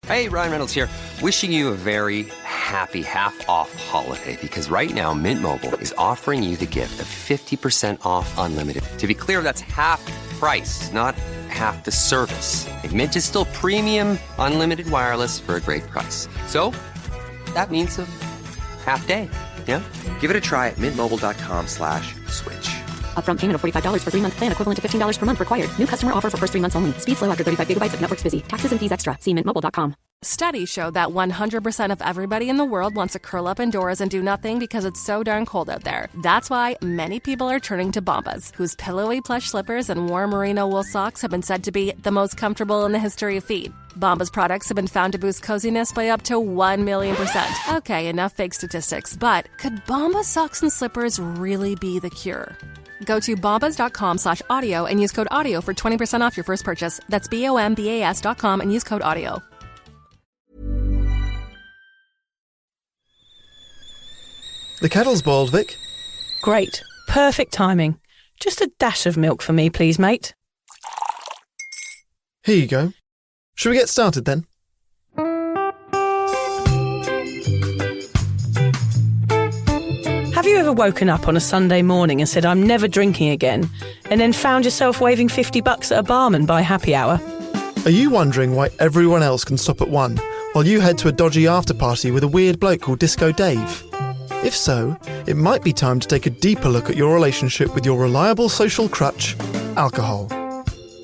Hey, Ryan Reynolds here. Wishing you a very happy half-off holiday because right now Mint Mobile is offering you the gift of 50% off unlimited. To be clear, that's half price, not half the service. Like, Mint is still premium unlimited wireless for a great price. So that means a half day. Yeah? Give it a try at mintmobile.com/switch. Upfront payment of $45 for 3-month plan, equivalent to $15 per month required. New customer offer for first 3 months only. Speed slow after 35 gigabytes if network's busy. Taxes and fees extra. See mintmobile.com. Studies show that 100% of everybody in the world wants to curl up indoors and do nothing because it's so darn cold out there. That's why many people are turning to Bombas, whose pillowy plush slippers and warm merino wool socks have been said to be the most comfortable in the history of feet. Bombas products have been found to boost coziness by up to 1,000,000%. Okay, enough fake statistics, but could Bombas socks and slippers really be the cure? Go to bombas.com/audio and use code AUDIO for 20% off your first purchase. That's BOMBAS.com and use code AUDIO. The kettle's boiled, Vic. Great. Perfect timing. Just a dash of milk for me, please, mate. Here you go. Shall we get started then? Have you ever woken up on a Sunday morning and said, I'm never drinking again, and then found yourself waving $50 at a barman by happy hour? Are you wondering why everyone else can stop at 1 while you head to a dodgy after-party with a weird bloke called Disco Dave? If so, it might be time to take a deeper look at your relationship with your reliable social crutch, alcohol.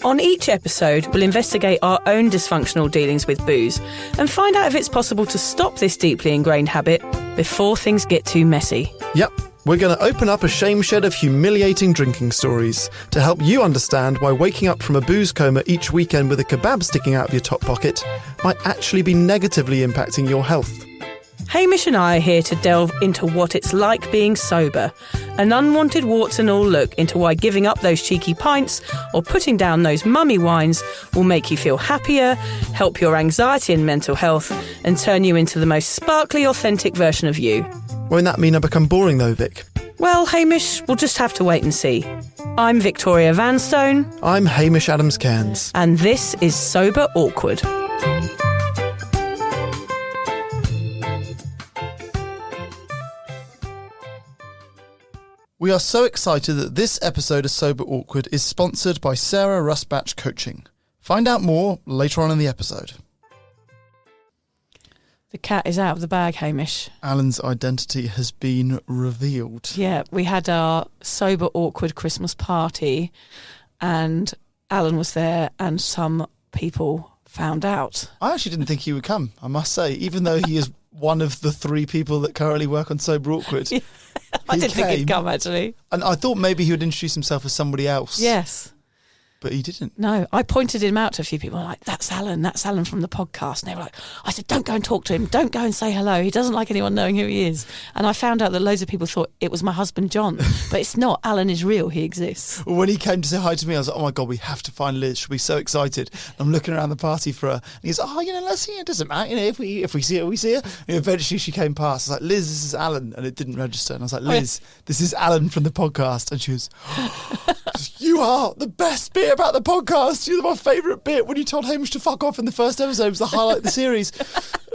On each episode, we'll investigate our own dysfunctional dealings with booze and find out if it's possible to stop this deeply ingrained habit before things get too messy. Yep, we're going to open up a shame shed of humiliating drinking stories to help you understand why waking up from a booze coma each weekend with a kebab sticking out of your top pocket might actually be negatively impacting your health. Hamish and I are here to delve into what it's like being sober, an unwanted warts and all look into why giving up those cheeky pints or putting down those mummy wines will make you feel happier, help your anxiety and mental health, and turn you into the most sparkly, authentic version of you. Won't that mean I become boring though, Vic? Well, Hamish, we'll just have to wait and see. I'm Victoria Vanstone. I'm Hamish Adams-Cairns. And this is Sober Awkward. We are so excited that this episode of Sober Awkward is sponsored by Sarah Rusbatch Coaching. Find out more later on in the episode. The cat is out of the bag, Hamish. Alan's identity has been revealed. Yeah, we had our Sober Awkward Christmas party and Alan was there and some people found out. I actually didn't think he would come, I must say, even though he is one of the 3 people that currently work on Sober Awkward. Yeah. I didn't think he'd come, actually. And I thought maybe he would introduce himself as somebody else. Yes. But he didn't. No, I pointed him out to a few people. Like, that's Alan from the podcast. And they were like, I said, don't go and talk to him. Don't go and say hello. He doesn't like anyone knowing who he is. And I found out that loads of people thought it was my husband, John. But it's not. Alan is real. He exists. Well, when he came to say hi to me, I was like, oh my God, we have to find Liz. She'll be so excited. And I'm looking around the party for her. And he's like, oh, let's see. It doesn't matter. If we see her, we see her. And eventually she came past. I was like, Liz, this is Alan. And it didn't register. And I was like, Liz, this is Alan from the podcast. And she was, you are the best bit about the podcast. You're my favourite bit. When you told Hamish to fuck off in the first episode, it was the highlight of the series.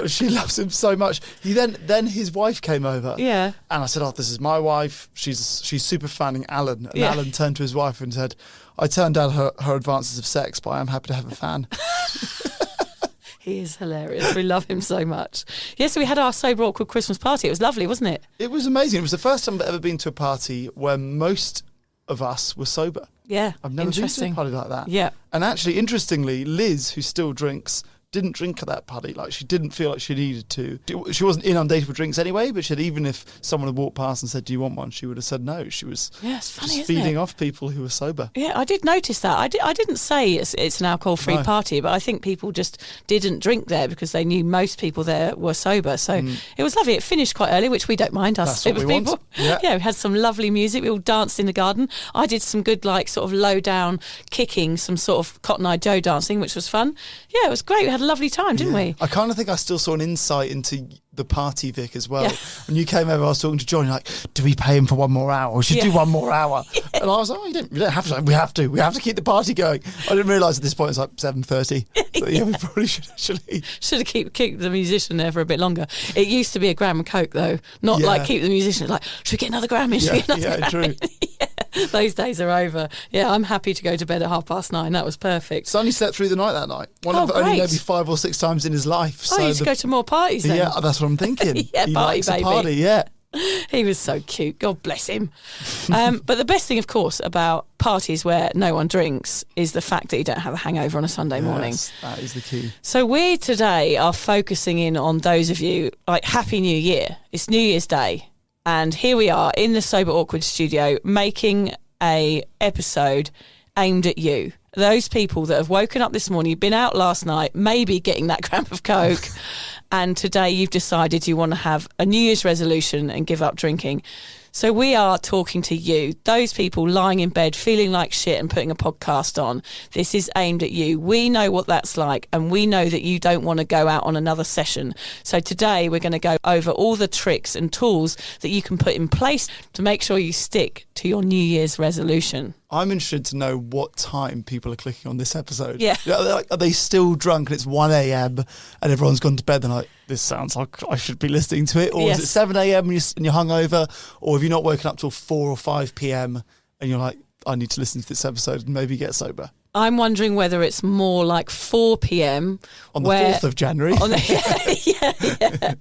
She loves him so much. He then his wife came over. Yeah. And I said, oh, this is my wife. She's super fanning Alan. And Yeah. Alan turned to his wife and said, I turned down her advances of sex, but I am happy to have a fan. He is hilarious. We love him so much. Yes, we had our Sober Awkward Christmas party. It was lovely, wasn't it? It was amazing. It was the first time I've ever been to a party where most of us were sober. Yeah, I've never been to a party like that. Yeah. And actually, interestingly, Liz, who still drinks, didn't drink at that party. Like, she didn't feel like she needed to. She wasn't inundated with drinks anyway, but she said even if someone had walked past and said, do you want one? She would have said no. She was it's funny, just isn't feeding it? off people who were sober. Yeah, I did notice that. I didn't say it's an alcohol-free No. party, but I think people just didn't drink there because they knew most people there were sober. So it was lovely. It finished quite early, which we don't mind, us That's what sober we want. people. Yeah. We had some lovely music. We all danced in the garden. I did some good, sort of low-down kicking, some sort of Cotton Eye Joe dancing, which was fun. Yeah, it was great. We had a lovely time, didn't we? I kind of think I still saw an insight into the party, Vic, as well. Yeah. When you came over, I was talking to John, you're like, do we pay him for one more hour? We should do one more hour. Yeah. And I was like, oh, you don't have to. We have to keep the party going. I didn't realise at this point it's like 7:30. So yeah, we probably should actually. Should have keep the musician there for a bit longer. It used to be a gram of Coke though, not like keep the musician. Like, should we get another Grammy? Should we get another Grammy? True. Yeah, those days are over. Yeah, I'm happy to go to bed at 9:30. That was perfect. Sonny slept through the night that night. One of only maybe 5 or 6 times in his life. So you should go to more parties then. Yeah, that's what I'm thinking. Yeah, he party likes baby. a party, yeah. He was so cute. God bless him. But the best thing, of course, about parties where no one drinks is the fact that you don't have a hangover on a Sunday morning. That is the key. So we today are focusing in on those of you, like, Happy New Year. It's New Year's Day. And here we are in the Sober Awkward studio making a episode aimed at you. Those people that have woken up this morning, you've been out last night, maybe getting that gram of Coke, and today you've decided you want to have a New Year's resolution and give up drinking. So we are talking to you, those people lying in bed feeling like shit and putting a podcast on. This is aimed at you. We know what that's like, and we know that you don't want to go out on another session. So today we're going to go over all the tricks and tools that you can put in place to make sure you stick to your New Year's resolution. I'm interested to know what time people are clicking on this episode. Yeah. Are they still drunk and it's 1 a.m. and everyone's gone to bed? They're like, this sounds like I should be listening to it. Or is it 7 a.m. and you're hungover? Or have you not woken up till 4 or 5 p.m. and you're like, I need to listen to this episode and maybe get sober? I'm wondering whether it's more like 4 p.m. On the 4th of January. Yeah.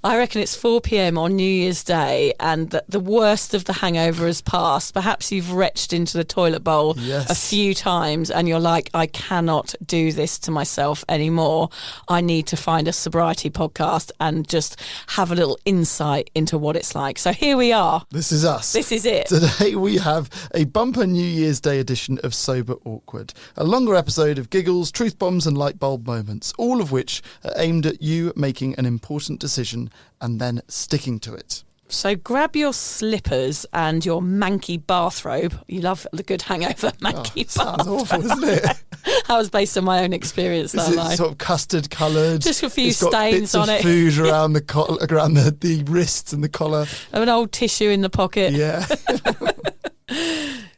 I reckon it's 4 p.m. on New Year's Day and the worst of the hangover has passed. Perhaps you've retched into the toilet bowl a few times and you're like, I cannot do this to myself anymore. I need to find a sobriety podcast and just have a little insight into what it's like. So here we are. This is us. This is it. Today we have a bumper New Year's Day edition of Sober Awkward. A longer episode of giggles, truth bombs and light bulb moments, all of which are aimed at you making an important decision and then sticking to it. So grab your slippers and your manky bathrobe. You love the good hangover manky bathrobe. Sounds awful, isn't it? That was based on my own experience, though. It's sort of custard coloured. Just a few it's got stains bits on of it. Food around around the wrists and the collar. An old tissue in the pocket. Yeah.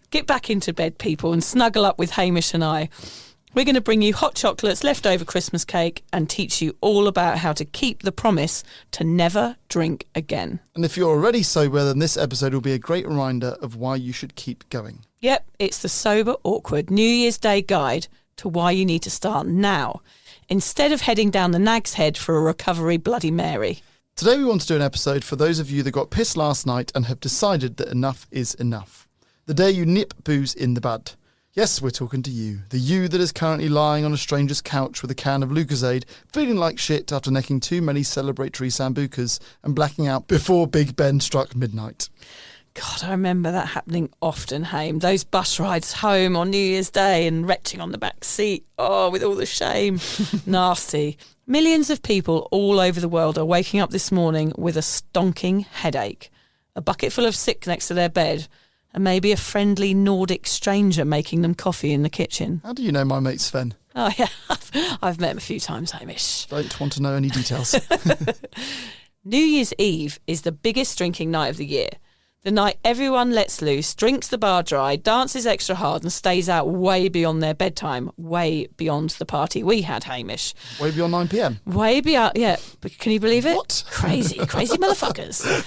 Get back into bed, people, and snuggle up with Hamish and I. We're going to bring you hot chocolates, leftover Christmas cake, and teach you all about how to keep the promise to never drink again. And if you're already sober, then this episode will be a great reminder of why you should keep going. Yep, it's the Sober Awkward New Year's Day guide to why you need to start now, instead of heading down the Nag's Head for a recovery Bloody Mary. Today we want to do an episode for those of you that got pissed last night and have decided that enough is enough. The day you nip booze in the bud. Yes, we're talking to you. The you that is currently lying on a stranger's couch with a can of Lucozade, feeling like shit after necking too many celebratory sambucas and blacking out before Big Ben struck midnight. God, I remember that happening often, Haim. Those bus rides home on New Year's Day and retching on the back seat. Oh, with all the shame. Nasty. Millions of people all over the world are waking up this morning with a stonking headache, a bucket full of sick next to their bed, and maybe a friendly Nordic stranger making them coffee in the kitchen. How do you know my mate Sven? Oh, yeah. I've met him a few times, Hamish. Don't want to know any details. New Year's Eve is the biggest drinking night of the year. The night everyone lets loose, drinks the bar dry, dances extra hard and stays out way beyond their bedtime, way beyond the party we had, Hamish. Way beyond 9 p.m? Way beyond, yeah. But can you believe it? What? Crazy motherfuckers.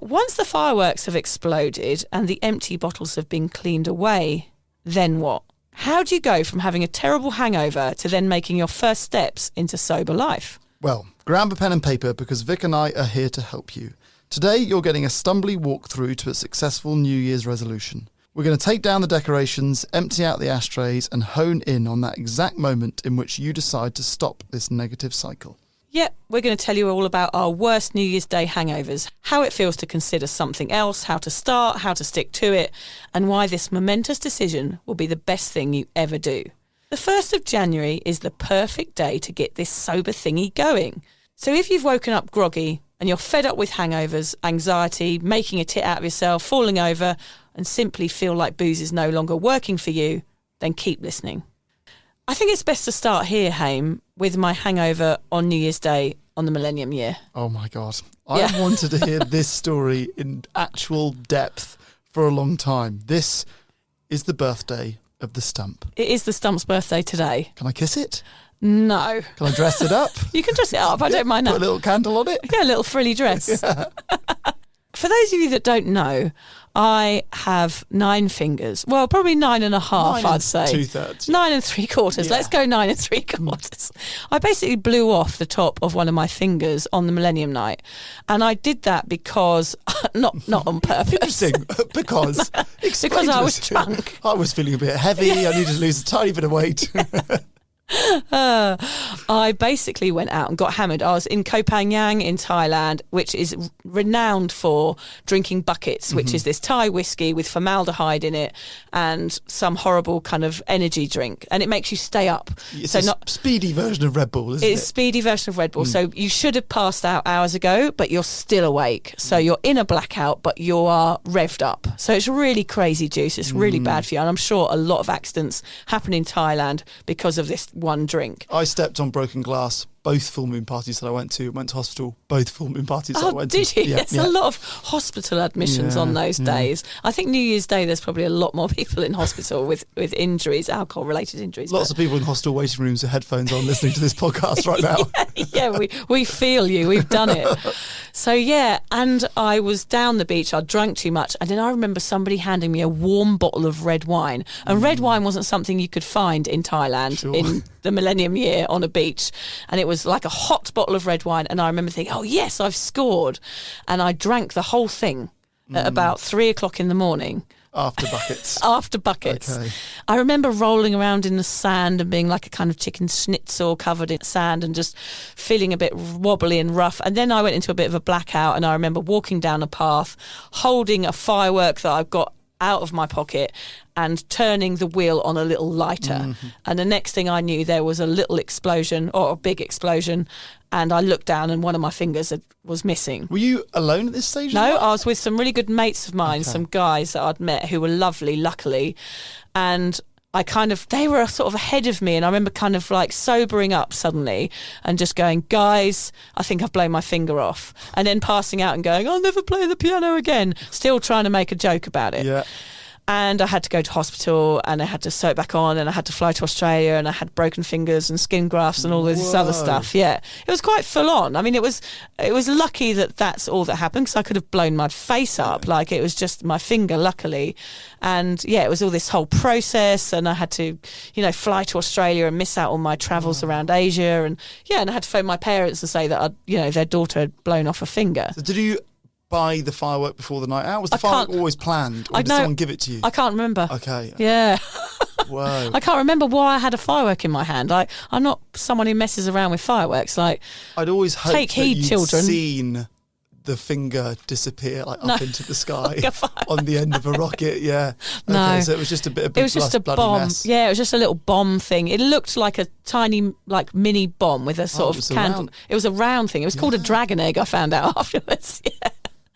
Once the fireworks have exploded and the empty bottles have been cleaned away, then what? How do you go from having a terrible hangover to then making your first steps into sober life? Well, grab a pen and paper because Vic and I are here to help you. Today, you're getting a stumbly walk through to a successful New Year's resolution. We're going to take down the decorations, empty out the ashtrays, and hone in on that exact moment in which you decide to stop this negative cycle. Yep, we're going to tell you all about our worst New Year's Day hangovers, how it feels to consider something else, how to start, how to stick to it, and why this momentous decision will be the best thing you ever do. The 1st of January is the perfect day to get this sober thingy going. So if you've woken up groggy and you're fed up with hangovers, anxiety, making a tit out of yourself, falling over, and simply feel like booze is no longer working for you, then keep listening. I think it's best to start here, Haim, with my hangover on New Year's Day on the millennium year. Oh my God. I wanted to hear this story in actual depth for a long time. This is the birthday of the stump. It is the stump's birthday today. Can I kiss it? No. Can I dress it up? You can dress it up. I don't mind Put that. a little candle on it? Yeah, a little frilly dress. For those of you that don't know, I have 9 fingers. Well, probably 9.5, I'd say. 2/3. 9 3/4. Yeah. Let's go 9 3/4. I basically blew off the top of one of my fingers on the Millennium Night. And I did that because, not on purpose. Interesting, because explain to I was us. drunk. I was feeling a bit heavy. I needed to lose a tiny bit of weight. I basically went out and got hammered. I was in Koh Phangan in Thailand, which is renowned for drinking buckets, which is this Thai whiskey with formaldehyde in it and some horrible kind of energy drink, and it makes you stay up. It's a speedy version of Red Bull, isn't it? It's a speedy version of Red Bull. So you should have passed out hours ago, but you're still awake. So you're in a blackout, but you are revved up. So it's really crazy juice. It's really bad for you. And I'm sure a lot of accidents happen in Thailand because of this one drink. I stepped on broken glass. Both full moon parties that I went to hospital. Both full moon parties that I went did to. you? There's a lot of hospital admissions on those days. I think New Year's Day there's probably a lot more people in hospital with injuries, alcohol-related injuries. Lots of people in hospital waiting rooms with headphones on listening to this podcast right now. Yeah, we feel you. We've done it. So, yeah, and I was down the beach. I'd drunk too much. And then I remember somebody handing me a warm bottle of red wine. And red wine wasn't something you could find in Thailand in the Millennium Year on a beach. And it was like a hot bottle of red wine. And I remember thinking, oh, yes, I've scored. And I drank the whole thing at about 3 o'clock in the morning. After buckets. After buckets. Okay. I remember rolling around in the sand and being like a kind of chicken schnitzel covered in sand and just feeling a bit wobbly and rough. And then I went into a bit of a blackout, and I remember walking down a path, holding a firework that I've got out of my pocket and turning the wheel on a little lighter. And the next thing I knew, there was a little explosion, or a big explosion, and I looked down and one of my fingers was missing. Were you alone at this stage? No, I was with some really good mates of mine, some guys that I'd met who were lovely, luckily. And they were sort of ahead of me, and I remember kind of like sobering up suddenly and just going, guys, I think I've blown my finger off. And then passing out and going, I'll never play the piano again. Still trying to make a joke about it. Yeah. And I had to go to hospital, and I had to sew it back on, and I had to fly to Australia, and I had broken fingers and skin grafts and all this other stuff. Yeah, it was quite full on. I mean, it was lucky that that's all that happened, because I could have blown my face up. Like, it was just my finger, luckily. And yeah, it was all this whole process, and I had to, fly to Australia and miss out on my travels around Asia, and I had to phone my parents and say that their daughter had blown off a finger. So did you buy the firework before the night out? Was the firework always planned, or did someone give it to you? I can't remember. Okay. Yeah. Whoa. I can't remember why I had a firework in my hand. I'm not someone who messes around with fireworks. Like, I'd always hoped take heed, that you'd children. Seen the finger disappear up into the sky like on the end of a rocket. Yeah. Okay, no. So it was just a bit of it was just a bloody bomb. mess. Yeah, it was just a little bomb thing. It looked like a tiny, like, mini bomb with a sort of candle. It was a round thing. It was called a dragon egg, I found out afterwards. Yeah.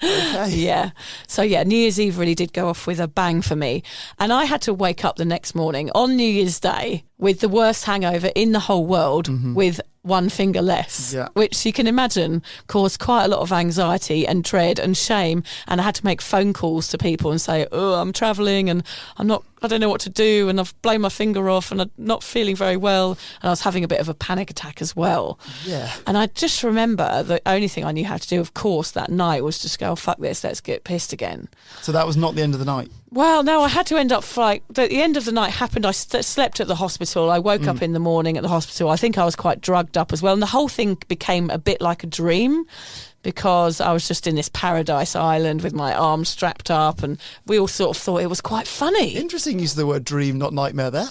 Okay. Yeah. So, New Year's Eve really did go off with a bang for me. And I had to wake up the next morning on New Year's Day with the worst hangover in the whole world with one finger less, which you can imagine caused quite a lot of anxiety and dread and shame. And I had to make phone calls to people and say, I'm travelling and I don't know what to do, and I've blown my finger off and I'm not feeling very well. And I was having a bit of a panic attack as well. Yeah. And I just remember the only thing I knew how to do, of course, that night was just go, fuck this, let's get pissed again. So that was not the end of the night? Well, no, I had to end up the end of the night happened. I slept at the hospital. I woke up in the morning at the hospital. I think I was quite drugged up as well. And the whole thing became a bit like a dream, because I was just in this paradise island with my arms strapped up, and we all sort of thought it was quite funny. Interesting use of the word dream, not nightmare there.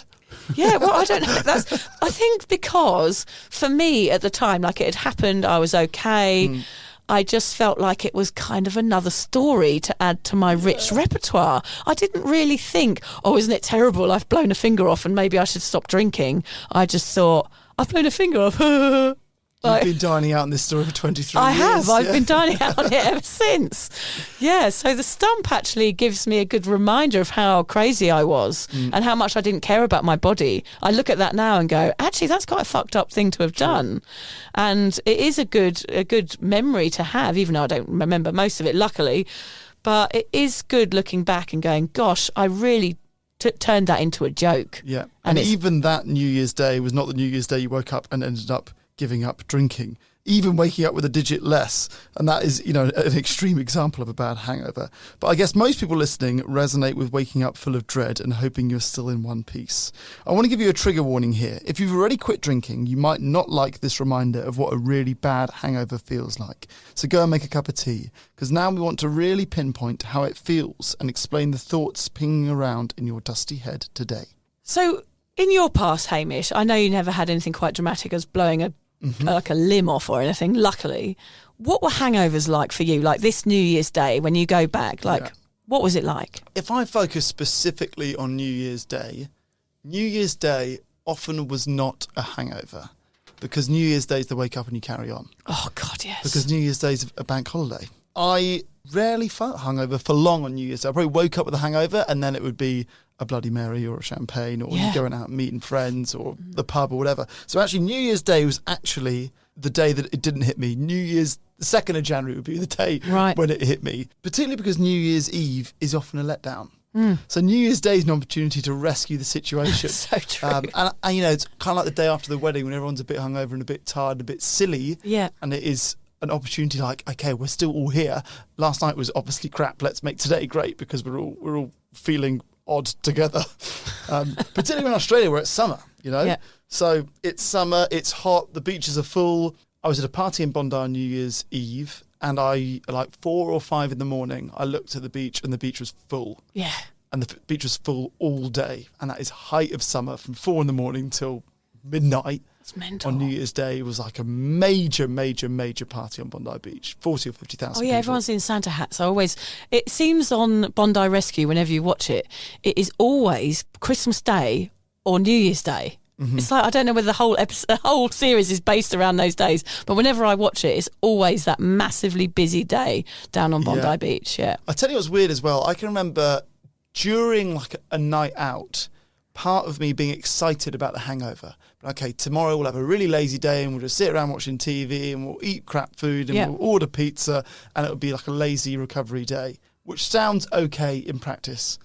Yeah, well, I don't know. I think because for me at the time, like, it had happened, I was okay. I just felt like it was kind of another story to add to my rich repertoire. I didn't really think, isn't it terrible? I've blown a finger off and maybe I should stop drinking. I just thought, I've blown a finger off. You've been dining out on this story for 23 I years. have. I've been dining out on it ever since. Yeah, so the stump actually gives me a good reminder of how crazy I was and how much I didn't care about my body. I look at that now and go, actually, that's quite a fucked up thing to have done. And it is a good memory to have, even though I don't remember most of it, luckily. But it is good looking back and going, gosh, I really turned that into a joke. Yeah. And even that New Year's Day was not the New Year's Day you woke up and ended up giving up drinking. Even waking up with a digit less. And that is, an extreme example of a bad hangover. But I guess most people listening resonate with waking up full of dread and hoping you're still in one piece. I want to give you a trigger warning here. If you've already quit drinking, you might not like this reminder of what a really bad hangover feels like. So go and make a cup of tea, because now we want to really pinpoint how it feels and explain the thoughts pinging around in your dusty head today. So in your past, Hamish, I know you never had anything quite dramatic as blowing like a limb off or anything, luckily. What were hangovers like for you? Like this New Year's Day, when you go back, what was it like? If I focus specifically on New Year's Day often was not a hangover, because New Year's Day is the wake up and you carry on. Oh, God, yes. Because New Year's Day is a bank holiday. I rarely felt hungover for long on New Year's Day. I probably woke up with a hangover and then it would be a Bloody Mary or a champagne, or you going out and meeting friends or the pub or whatever. So actually New Year's Day was actually the day that it didn't hit me. New Year's, the 2nd of January would be the day when it hit me, particularly because New Year's Eve is often a letdown. So New Year's Day is an opportunity to rescue the situation. So true. And it's kind of like the day after the wedding when everyone's a bit hungover and a bit tired, a bit silly. Yeah. And it is an opportunity like, okay, we're still all here. Last night was obviously crap. Let's make today great because we're all feeling odd together. Particularly in Australia where it's summer, Yeah. So it's summer, it's hot, the beaches are full. I was at a party in Bondi on New Year's Eve, and I, like 4 or 5 in the morning, I looked at the beach and the beach was full. Yeah. And the beach was full all day. And that is height of summer from 4 in the morning till midnight. It's mental. On New Year's Day, it was like a major, major, major party on Bondi Beach. 40 or 50,000 people. Everyone's in Santa hats. It seems on Bondi Rescue, whenever you watch it, it is always Christmas Day or New Year's Day. Mm-hmm. It's like, I don't know whether the whole series is based around those days, but whenever I watch it, it's always that massively busy day down on Bondi Beach. Yeah. I tell you what's weird as well. I can remember during like a night out, part of me being excited about the hangover. Okay, tomorrow we'll have a really lazy day and we'll just sit around watching TV and we'll eat crap food and we'll order pizza and it'll be like a lazy recovery day, which sounds okay in practice.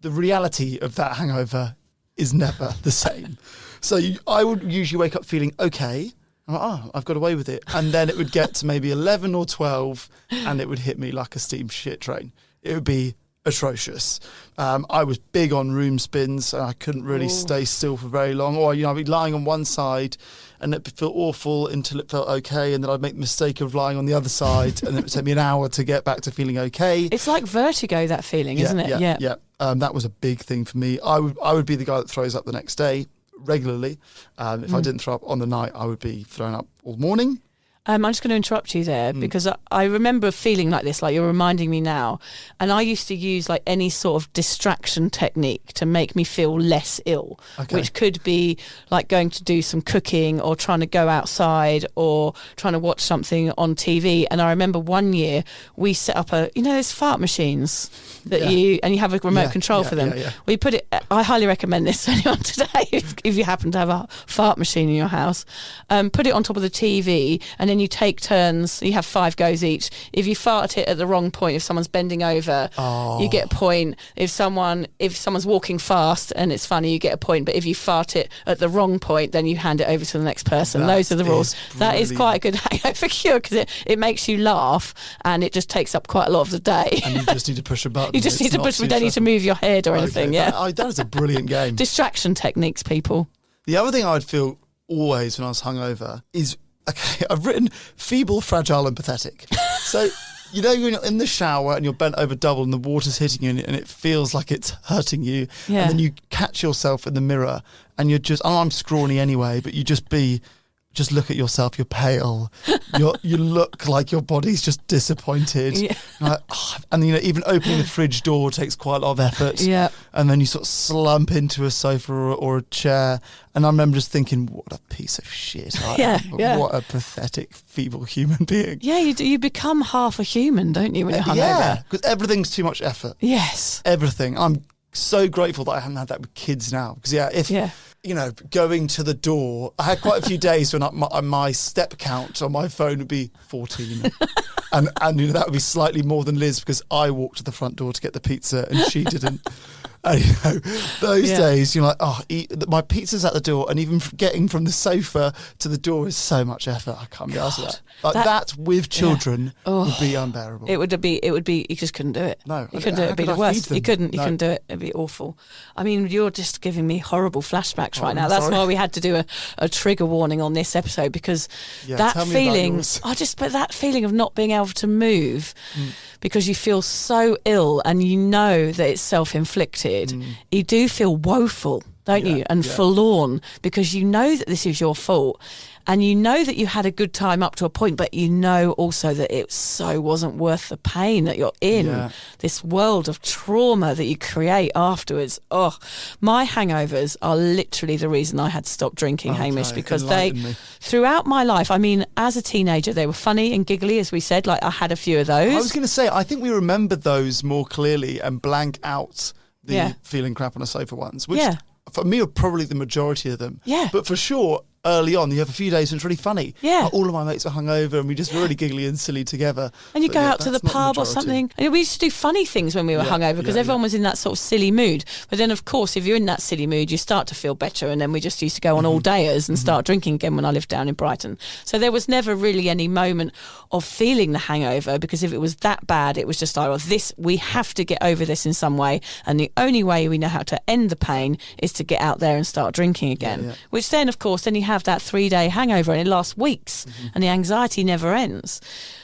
The reality of that hangover is never the same. So I would usually wake up feeling okay. I'm like, I've got away with it. And then it would get to maybe 11 or 12 and it would hit me like a steam shit train. It would be atrocious. I was big on room spins and I couldn't really stay still for very long. Or, I'd be lying on one side and it'd feel awful until it felt okay, and then I'd make the mistake of lying on the other side and it would take me an hour to get back to feeling okay. It's like vertigo, that feeling, isn't it? Yeah. That was a big thing for me. I would be the guy that throws up the next day regularly. If I didn't throw up on the night, I would be throwing up all morning. I'm just going to interrupt you there because I remember feeling like this, like you're reminding me now. And I used to use like any sort of distraction technique to make me feel less ill, which could be like going to do some cooking or trying to go outside or trying to watch something on TV. And I remember one year we set up those fart machines that you have a remote control for them. We put it, I highly recommend this to anyone today if you happen to have a fart machine in your house. Put it on top of the TV and then you take turns. You have 5 goes each. If you fart it at the wrong point, if someone's bending over, you get a point. If someone's walking fast and it's funny, you get a point. But if you fart it at the wrong point, then you hand it over to the next person. Those are the rules. That is quite a good hangover cure because it makes you laugh and it just takes up quite a lot of the day. And you just need to push a button. You just need to push. We don't need to move your head or anything. That is a brilliant game. Distraction techniques, people. The other thing I would feel always when I was hungover is, okay, I've written feeble, fragile and pathetic. So, you're in the shower and you're bent over double and the water's hitting you and it feels like it's hurting you. Yeah. And then you catch yourself in the mirror and you're just, I'm scrawny anyway, but you just look at yourself, you're pale, you look like your body's just disappointed. Yeah. And even opening the fridge door takes quite a lot of effort. Yeah. And then you sort of slump into a sofa or a chair. And I remember just thinking, what a piece of shit I am. What a pathetic, feeble human being. Yeah, you become half a human, don't you, when you're hungover? Yeah, because everything's too much effort. Yes. Everything. I'm so grateful that I haven't had that with kids now. Because going to the door. I had quite a few days when my step count on my phone would be 14. and that would be slightly more than Liz because I walked to the front door to get the pizza and she didn't. And, those days, you're like, my pizza's at the door, and even getting from the sofa to the door is so much effort. I can't be asked for that. Like that with children would be unbearable. It would be. You just couldn't do it. No, you couldn't do it. It'd be the worst. You couldn't do it. It'd be awful. I mean, you're just giving me horrible flashbacks right now. That's why we had to do a trigger warning on this episode because that feeling. But that feeling of not being able to move because you feel so ill and you know that it's self-inflicted. You do feel woeful, don't you? And forlorn because you know that this is your fault and you know that you had a good time up to a point, but you know also that it wasn't worth the pain that you're in, this world of trauma that you create afterwards. Oh, my hangovers are literally the reason I had to stop drinking, Hamish, because throughout my life, I mean, as a teenager, they were funny and giggly, as we said, like I had a few of those. I was going to say, I think we remember those more clearly and blank out the feeling crap on a sofa ones, which for me are probably the majority of them. Yeah. But for sure, early on, you have a few days when it's really funny. Yeah. Like all of my mates are hungover and we just were really giggly and silly together. And you go out to the pub or something. And we used to do funny things when we were hungover because everyone was in that sort of silly mood. But then, of course, if you're in that silly mood, you start to feel better. And then we just used to go on all-dayers and start drinking again when I lived down in Brighton. So there was never really any moment of feeling the hangover because if it was that bad, it was just like, we have to get over this in some way. And the only way we know how to end the pain is to get out there and start drinking again. Which then, of course, then you have that 3-day hangover and it lasts weeks and the anxiety never ends.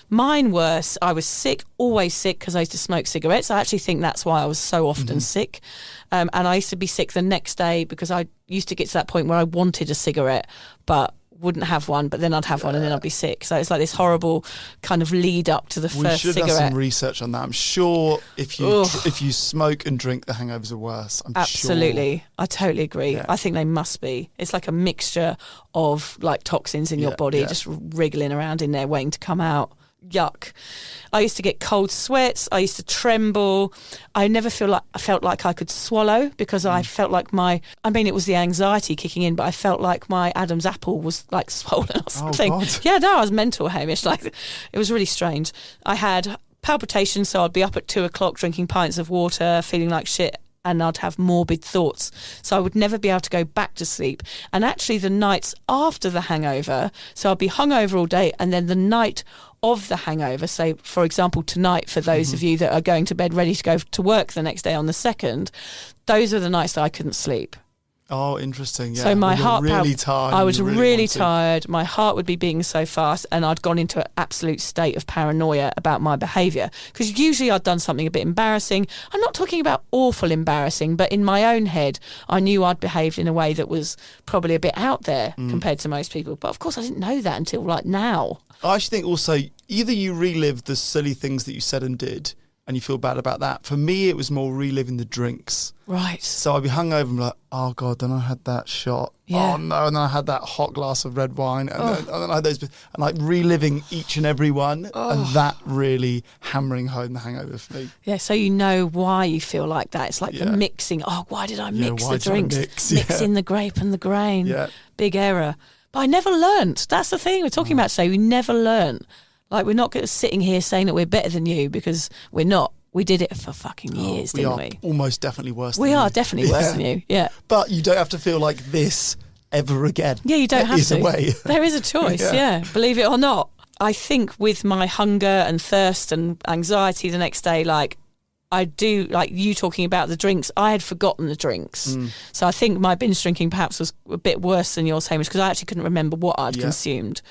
Mine worse, I was sick, always sick because I used to smoke cigarettes. I actually think that's why I was so often sick. And I used to be sick the next day because I used to get to that point where I wanted a cigarette but wouldn't have one, but then I'd have one and then I'd be sick. So it's like this horrible kind of lead up to the first cigarette. We should have some research on that. I'm sure if you smoke and drink, the hangovers are worse. Absolutely. Sure. I totally agree. I think they must be. It's like a mixture of like toxins in your body just wriggling around in there waiting to come out. Yuck. I used to get cold sweats. I used to tremble. I never felt like I could swallow because I felt like it was the anxiety kicking in, but I felt like my Adam's apple was like swollen or something. Oh, God. Yeah, no, I was mental, Hamish. Like, it was really strange. I had palpitations, so I'd be up at 2:00 drinking pints of water, feeling like shit, and I'd have morbid thoughts. So I would never be able to go back to sleep. And actually the nights after the hangover, so I'd be hungover all day, and then the night of the hangover, say, for example, tonight, for those of you that are going to bed ready to go to work the next day on the 2nd, those are the nights that I couldn't sleep. Oh, interesting. Yeah. So my heart, really tired. I was really tired. My heart would be beating so fast, and I'd gone into an absolute state of paranoia about my behaviour. Because usually I'd done something a bit embarrassing. I'm not talking about awful embarrassing, but in my own head, I knew I'd behaved in a way that was probably a bit out there compared to most people. But of course, I didn't know that until like now. I actually think also either you relive the silly things that you said and did, and you feel bad about that. For me, it was more reliving the drinks. Right. So I'd be hungover and be like, oh God, then I had that shot. Yeah. Oh no, and then I had that hot glass of red wine. And, then I had those, and like reliving each and every one. And that really hammering home the hangover for me. Yeah, so you know why you feel like that. It's like the mixing. Oh, why did I mix the drinks? Mixing the grape and the grain. Yeah. Big error. But I never learnt. That's the thing we're talking about today. We never learnt. Like, we're not sitting here saying that we're better than you because we're not. We did it for fucking years, didn't we? Almost definitely worse than you. We are definitely worse than you, yeah. But you don't have to feel like this ever again. Yeah, you don't have to. There is a way. There is a choice, yeah. Believe it or not. I think with my hunger and thirst and anxiety the next day, like, I do, like you talking about the drinks, I had forgotten the drinks. So I think my binge drinking perhaps was a bit worse than yours, Hamish, because I actually couldn't remember what I'd consumed.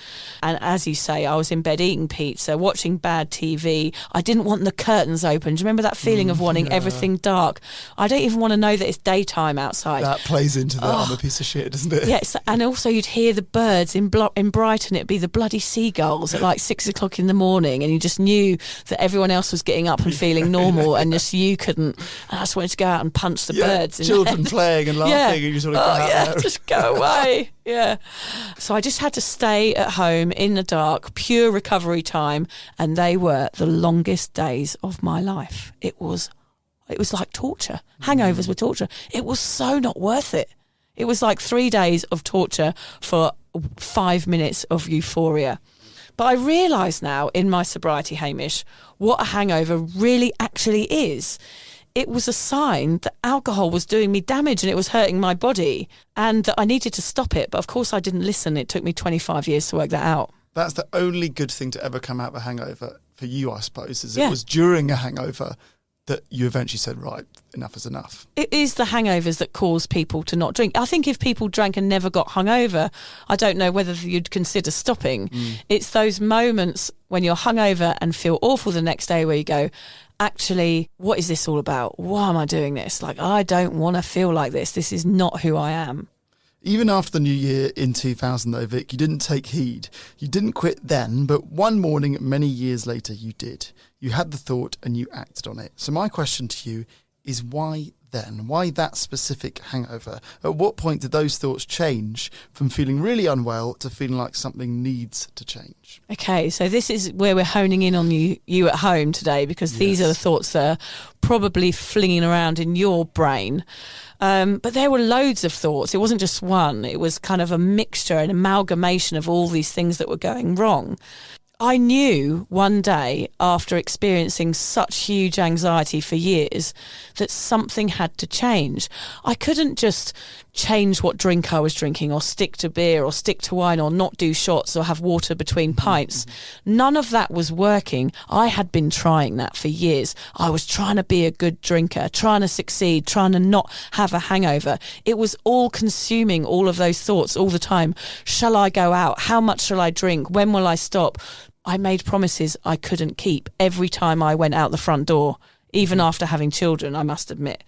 And as you say, I was in bed eating pizza, watching bad TV. I didn't want the curtains open. Do you remember that feeling of wanting everything dark? I don't even want to know that it's daytime outside. That plays into the I'm a piece of shit, doesn't it? Yes, and also you'd hear the birds in Brighton. It'd be the bloody seagulls at like 6:00 in the morning, and you just knew that everyone else was getting up and feeling normal, and just you couldn't. And I just wanted to go out and punch the birds. Children playing and laughing, and you just want to go out there. Just go away. Yeah. So I just had to stay at home in the dark, pure recovery time, and they were the longest days of my life. It was like torture. Hangovers were torture. It was so not worth it. It was like 3 days of torture for 5 minutes of euphoria. But I realise now in my sobriety, Hamish, what a hangover really actually is. It was a sign that alcohol was doing me damage and it was hurting my body and that I needed to stop it. But of course I didn't listen. It took me 25 years to work that out. That's the only good thing to ever come out of a hangover for you, I suppose, is it was during a hangover that you eventually said, right, enough is enough. It is the hangovers that cause people to not drink. I think if people drank and never got hungover, I don't know whether you'd consider stopping. It's those moments when you're hungover and feel awful the next day where you go, actually, what is this all about? Why am I doing this? Like, I don't want to feel like this. This is not who I am. Even after the new year in 2000, though, Vic, you didn't take heed. You didn't quit then, but one morning many years later, you did. You had the thought and you acted on it. So my question to you is why then? Why that specific hangover? At what point did those thoughts change from feeling really unwell to feeling like something needs to change? Okay, so this is where we're honing in on you at home today, because these are the thoughts that are probably flinging around in your brain. But there were loads of thoughts. It wasn't just one. It was kind of a mixture, an amalgamation of all these things that were going wrong. I knew one day, after experiencing such huge anxiety for years, that something had to change. I couldn't just change what drink I was drinking, or stick to beer, or stick to wine, or not do shots, or have water between pints. None of that was working. I had been trying that for years. I was trying to be a good drinker, trying to succeed, trying to not have a hangover. It was all consuming, all of those thoughts all the time. Shall I go out? How much shall I drink? When will I stop? I made promises I couldn't keep every time I went out the front door, even after having children, I must admit.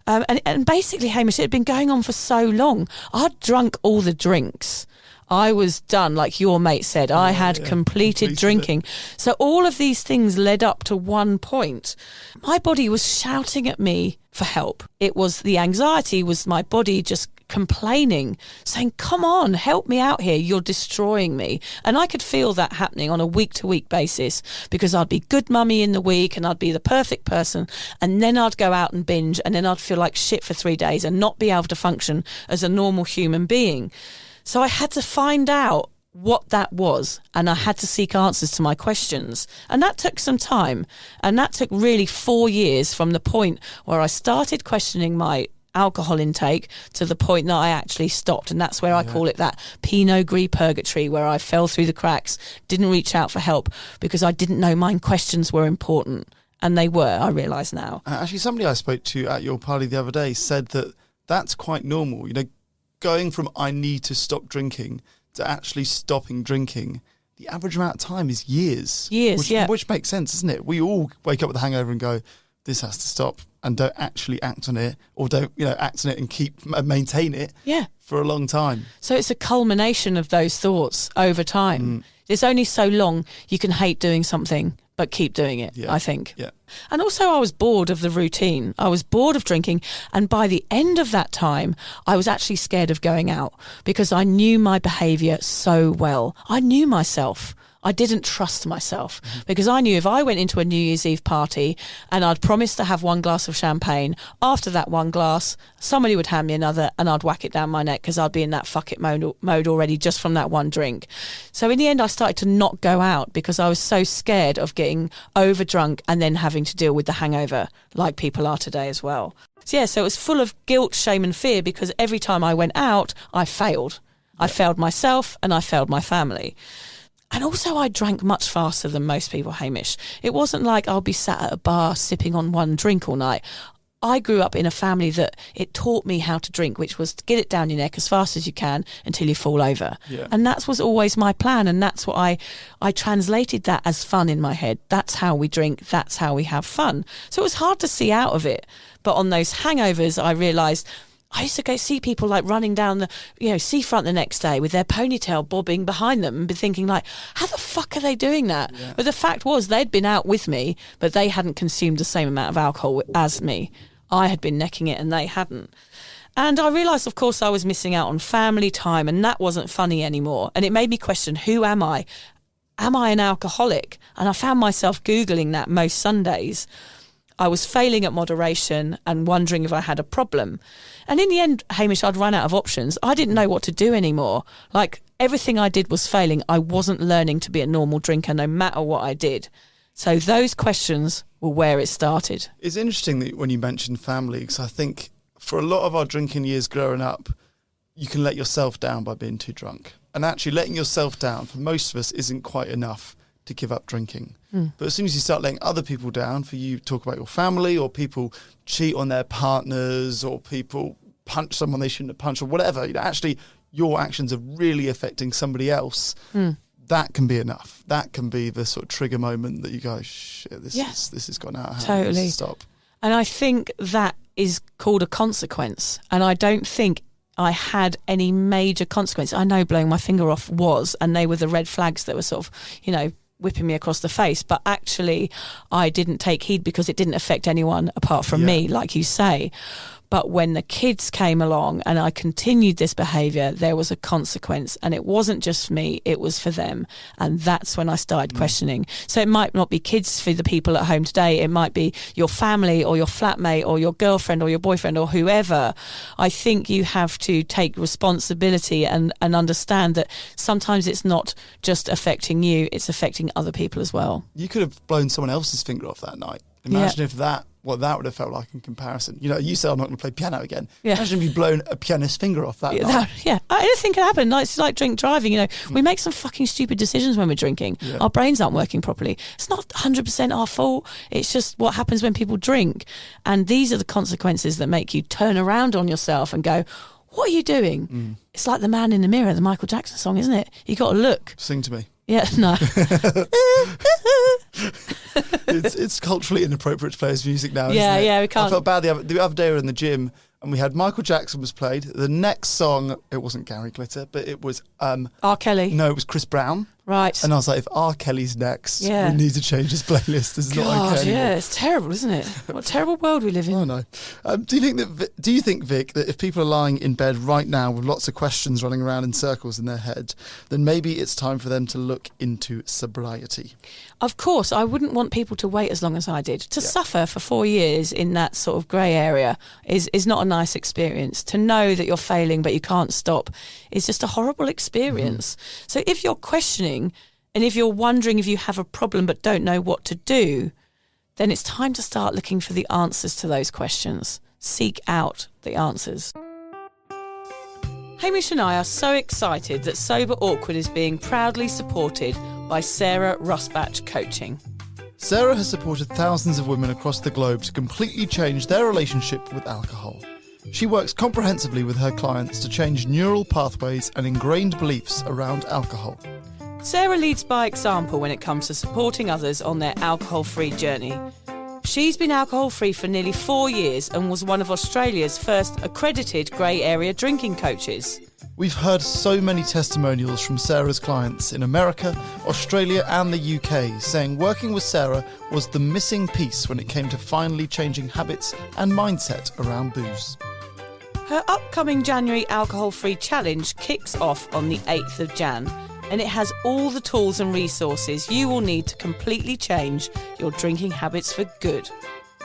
And basically, Hamish, it had been going on for so long. I'd drunk all the drinks. I was done, like your mate said. I had completed drinking. So all of these things led up to one point. My body was shouting at me for help. It was the anxiety, was my body just complaining, saying, come on, help me out here, you're destroying me. And I could feel that happening on a week-to-week basis, because I'd be good mummy in the week and I'd be the perfect person, and then I'd go out and binge, and then I'd feel like shit for 3 days and not be able to function as a normal human being. So I had to find out what that was, and I had to seek answers to my questions. And that took some time, and that took really 4 years from the point where I started questioning my alcohol intake to the point that I actually stopped. And that's where I call it that Pinot Gris purgatory, where I fell through the cracks, didn't reach out for help because I didn't know my questions were important. And they were, I realise now. Actually, somebody I spoke to at your party the other day said that that's quite normal. You know, going from I need to stop drinking to actually stopping drinking, the average amount of time is years. Which makes sense, doesn't it? We all wake up with a hangover and go, this has to stop, and don't actually act on it, or don't, act on it and maintain it for a long time. So it's a culmination of those thoughts over time. There's only so long you can hate doing something, but keep doing it, I think. Yeah. And also I was bored of the routine. I was bored of drinking. And by the end of that time, I was actually scared of going out, because I knew my behaviour so well. I knew myself. I didn't trust myself, because I knew if I went into a New Year's Eve party and I'd promised to have one glass of champagne, after that one glass, somebody would hand me another and I'd whack it down my neck, because I'd be in that fuck it mode already just from that one drink. So in the end, I started to not go out because I was so scared of getting over drunk and then having to deal with the hangover, like people are today as well. So it was full of guilt, shame and fear, because every time I went out, I failed. I failed myself and I failed my family. And also I drank much faster than most people, Hamish. It wasn't like I'll be sat at a bar sipping on one drink all night. I grew up in a family that it taught me how to drink, which was to get it down your neck as fast as you can until you fall over. Yeah. And that was always my plan. And that's what I translated that as fun in my head. That's how we drink. That's how we have fun. So it was hard to see out of it. But on those hangovers, I realised I used to go see people like running down the seafront the next day with their ponytail bobbing behind them and be thinking like, how the fuck are they doing that? Yeah. But the fact was they'd been out with me, but they hadn't consumed the same amount of alcohol as me. I had been necking it and they hadn't. And I realised, of course, I was missing out on family time, and that wasn't funny anymore. And it made me question, who am I? Am I an alcoholic? And I found myself Googling that most Sundays. I was failing at moderation and wondering if I had a problem. And in the end, Hamish, I'd run out of options. I didn't know what to do anymore. Like, everything I did was failing. I wasn't learning to be a normal drinker no matter what I did. So those questions were where it started. It's interesting that when you mentioned family, because I think for a lot of our drinking years growing up, you can let yourself down by being too drunk. And actually letting yourself down, for most of us, isn't quite enough to give up drinking. But as soon as you start letting other people down, for you talk about your family, or people cheat on their partners, or people punch someone they shouldn't have punched, or whatever, actually your actions are really affecting somebody else. That can be enough. That can be the sort of trigger moment that you go, shit, this has gone out of hand. Totally. Stop. And I think that is called a consequence. And I don't think I had any major consequence. I know blowing my finger off was, and they were the red flags that were sort of, whipping me across the face. But actually, I didn't take heed because it didn't affect anyone apart from me, like you say. But when the kids came along and I continued this behaviour, there was a consequence. And it wasn't just for me, it was for them. And that's when I started questioning. So it might not be kids for the people at home today. It might be your family or your flatmate or your girlfriend or your boyfriend or whoever. I think you have to take responsibility and understand that sometimes it's not just affecting you, it's affecting other people as well. You could have blown someone else's finger off that night. Imagine if what that would have felt like in comparison. You said I'm not going to play piano again. Imagine if you'd blown a pianist's finger off that night. Anything can happen. It's like drink driving. We make some fucking stupid decisions when we're drinking. Our brains aren't working properly. It's not 100% our fault. It's just what happens when people drink. And these are the consequences that make you turn around on yourself and go, what are you doing? It's like the man in the mirror, the Michael Jackson song, isn't it? You got to look. Sing to me. Yeah, no. It's culturally inappropriate to play his music now, isn't it? Yeah, we can't. I felt bad the other day we were in the gym and we had Michael Jackson was played. The next song, it wasn't Gary Glitter, but it was... R. Kelly. No, it was Chris Brown. Right. And I was like, if R. Kelly's next, we need to change his playlist. This is not okay anymore. It's terrible, isn't it? What a terrible world we live in. I know. Do you think, Vic, that if people are lying in bed right now with lots of questions running around in circles in their head, then maybe it's time for them to look into sobriety? Of course, I wouldn't want people to wait as long as I did. To suffer for 4 years in that sort of grey area is not a nice experience. To know that you're failing but you can't stop is just a horrible experience. So if you're questioning and if you're wondering if you have a problem but don't know what to do, then it's time to start looking for the answers to those questions. Seek out the answers. Hamish and I are so excited that Sober Awkward is being proudly supported by Sarah Rusbatch Coaching. Sarah has supported thousands of women across the globe to completely change their relationship with alcohol. She works comprehensively with her clients to change neural pathways and ingrained beliefs around alcohol. Sarah leads by example when it comes to supporting others on their alcohol-free journey. She's been alcohol-free for nearly 4 years and was one of Australia's first accredited grey area drinking coaches. We've heard so many testimonials from Sarah's clients in America, Australia and the UK saying working with Sarah was the missing piece when it came to finally changing habits and mindset around booze. Her upcoming January alcohol-free challenge kicks off on the 8th of Jan, and it has all the tools and resources you will need to completely change your drinking habits for good.